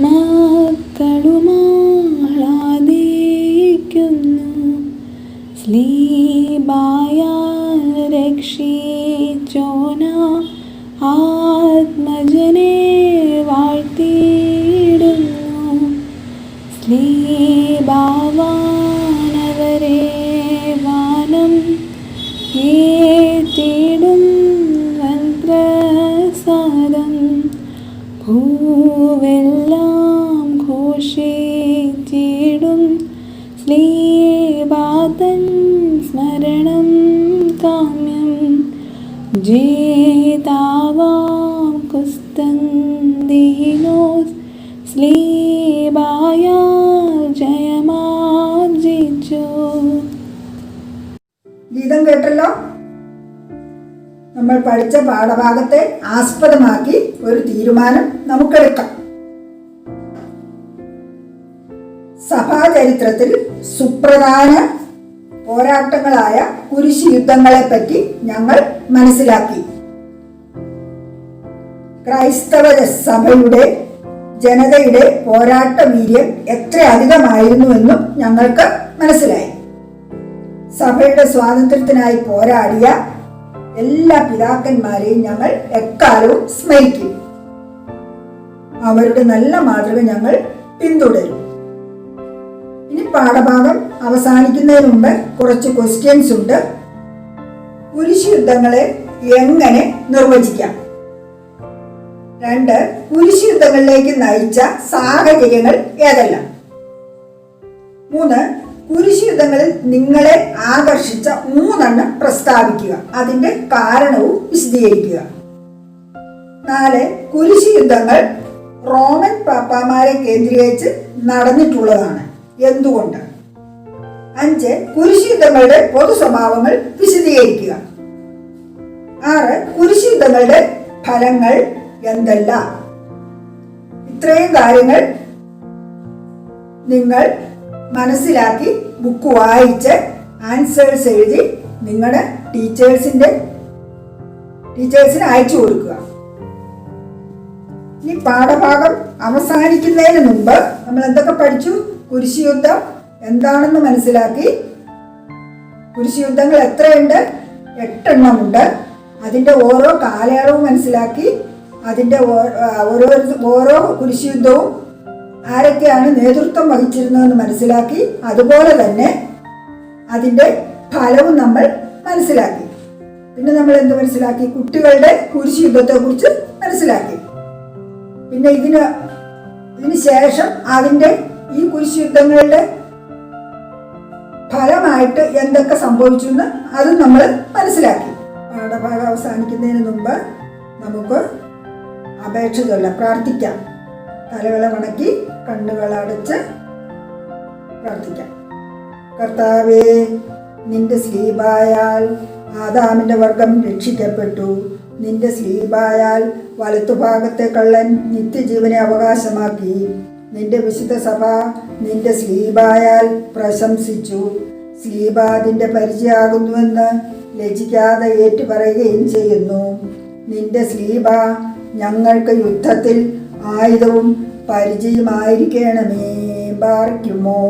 B: മക്കളുമാളാദിക്കുന്നു. സ്ലീബായാൽ രക്ഷിച്ചോന ആത്മജനെ വാഴ്ത്തിയിടുന്നു. സ്ലീബാവാനവരെ വാനം ഏറ്റിടും വൻപ്രസാദം. ഭൂവെല്ലാം ഘോഷിച്ചിടും സ്ലീബാതൻ സ്മരണം കാമ്യം. ജേതാവാം കുസ്തന്തീനോസ് സ്ലീബായ ജയമാർജിച്ചു.
F: ഗീതം കേട്ടല്ലോ. നമ്മൾ പഠിച്ച പാഠഭാഗത്തെ ആസ്പദമാക്കി ഒരു തീരുമാനം നമുക്കെടുക്കാം. സഭാചരിത്രത്തിൽ സുപ്രധാന പോരാട്ടങ്ങളായ കുരിശ് യുദ്ധങ്ങളെ പറ്റി ഞങ്ങൾ മനസ്സിലാക്കി. ക്രൈസ്തവ സഭയുടെ ജനതയുടെ പോരാട്ട വീര്യം എത്ര അധികമായിരുന്നുവെന്നും ഞങ്ങൾക്ക് മനസ്സിലായി. സഭയുടെ സ്വാതന്ത്ര്യത്തിനായി പോരാടിയ എല്ലാ പിതാക്കന്മാരെയും ഞങ്ങൾ എക്കാലവും സ്മരിക്കും. അവരുടെ നല്ല മാതൃക ഞങ്ങൾ പിന്തുടരും. ഇനി പാഠഭാഗം അവസാനിക്കുന്നതിന് മുമ്പ് കുറച്ച് ക്വസ്റ്റ്യൻസ് ഉണ്ട്. കുരിശുയുദ്ധങ്ങളെ എങ്ങനെ നിർവചിക്കാം? 2. കുരിശുയുദ്ധങ്ങളിലേക്ക് നയിച്ച സാഹചര്യങ്ങൾ ഏതെല്ലാം? 3. കുരിശുയുദ്ധങ്ങളിൽ നിങ്ങളെ ആകർഷിച്ച 3 പ്രസ്താവിക്കുക, അതിന്റെ കാരണവും വിശദീകരിക്കുക. 4. കുരിശുയുദ്ധങ്ങൾ റോമൻ പാപ്പാമാരെ കേന്ദ്രീകരിച്ച് നടന്നിട്ടുള്ളതാണ്, എന്തുകൊണ്ട്? 5. കുരിശുയുദ്ധങ്ങളുടെ പൊതു സ്വഭാവങ്ങൾ വിശദീകരിക്കുക. 6. കുരിശുയുദ്ധങ്ങളുടെ ഫലങ്ങൾ എന്തെല്ലാം? ഇത്രയും കാര്യങ്ങൾ നിങ്ങൾ മനസ്സിലാക്കി ബുക്ക് വായിച്ച് ആൻസേഴ്സ് എഴുതി നിങ്ങളുടെ ടീച്ചേഴ്സിന് അയച്ചു കൊടുക്കുക. ഈ പാഠഭാഗം അവസാനിക്കുന്നതിന് മുമ്പ് നമ്മൾ എന്തൊക്കെ പഠിച്ചു? കുരിശുയുദ്ധം എന്താണെന്ന് മനസ്സിലാക്കി. കുരിശുയുദ്ധങ്ങൾ എത്രയുണ്ട്? 8 എണ്ണമുണ്ട്. അതിൻ്റെ ഓരോ കാലയളവ് മനസ്സിലാക്കി. അതിൻ്റെ ഓരോ കുരിശുയുദ്ധവും ആരൊക്കെയാണ് നേതൃത്വം വഹിച്ചിരുന്നതെന്ന് മനസ്സിലാക്കി. അതുപോലെ തന്നെ അതിൻ്റെ ഫലവും നമ്മൾ മനസ്സിലാക്കി. പിന്നെ നമ്മൾ എന്ത് മനസ്സിലാക്കി? കുട്ടികളുടെ കുരിശുയുദ്ധത്തെക്കുറിച്ച് മനസ്സിലാക്കി. പിന്നെ ഇതിന് ശേഷം അതിൻ്റെ ഈ കുരിശുയുദ്ധങ്ങളുടെ ഫലമായിട്ട് എന്തൊക്കെ സംഭവിച്ചു എന്ന് അതും നമ്മൾ മനസ്സിലാക്കി. പാഠഭാഗം അവസാനിക്കുന്നതിന് മുമ്പ് നമുക്ക് അപേക്ഷ ചൊല്ലാം, പ്രാർത്ഥിക്കാം. തലകളെ വണക്കി കണ്ണുകളടച്ച് പ്രാർത്ഥിക്കാം. കർത്താവേ, നിന്റെ സ്ലീബായാൽ ആദാമിന്റെ വർഗം രക്ഷിക്കപ്പെട്ടു. നിന്റെ സ്ലീബായാൽ വലത്തുഭാഗത്തെ കള്ളൻ നിത്യജീവനെ അവകാശമാക്കി. നിന്റെ വിശുദ്ധ സഭ നിന്റെ സ്ലീബായാൽ പ്രശംസിച്ചു. സ്ലീബ അതിൻ്റെ പരിചയമാകുന്നുവെന്ന് ലജ്ജിക്കാതെ ഏറ്റുപറയുകയും ചെയ്യുന്നു. നിന്റെ സ്ലീബ ഞങ്ങൾക്ക് യുദ്ധത്തിൽ ആയുധവും പരിചയമായിരിക്കണമേ. ബാർക്കുമോ.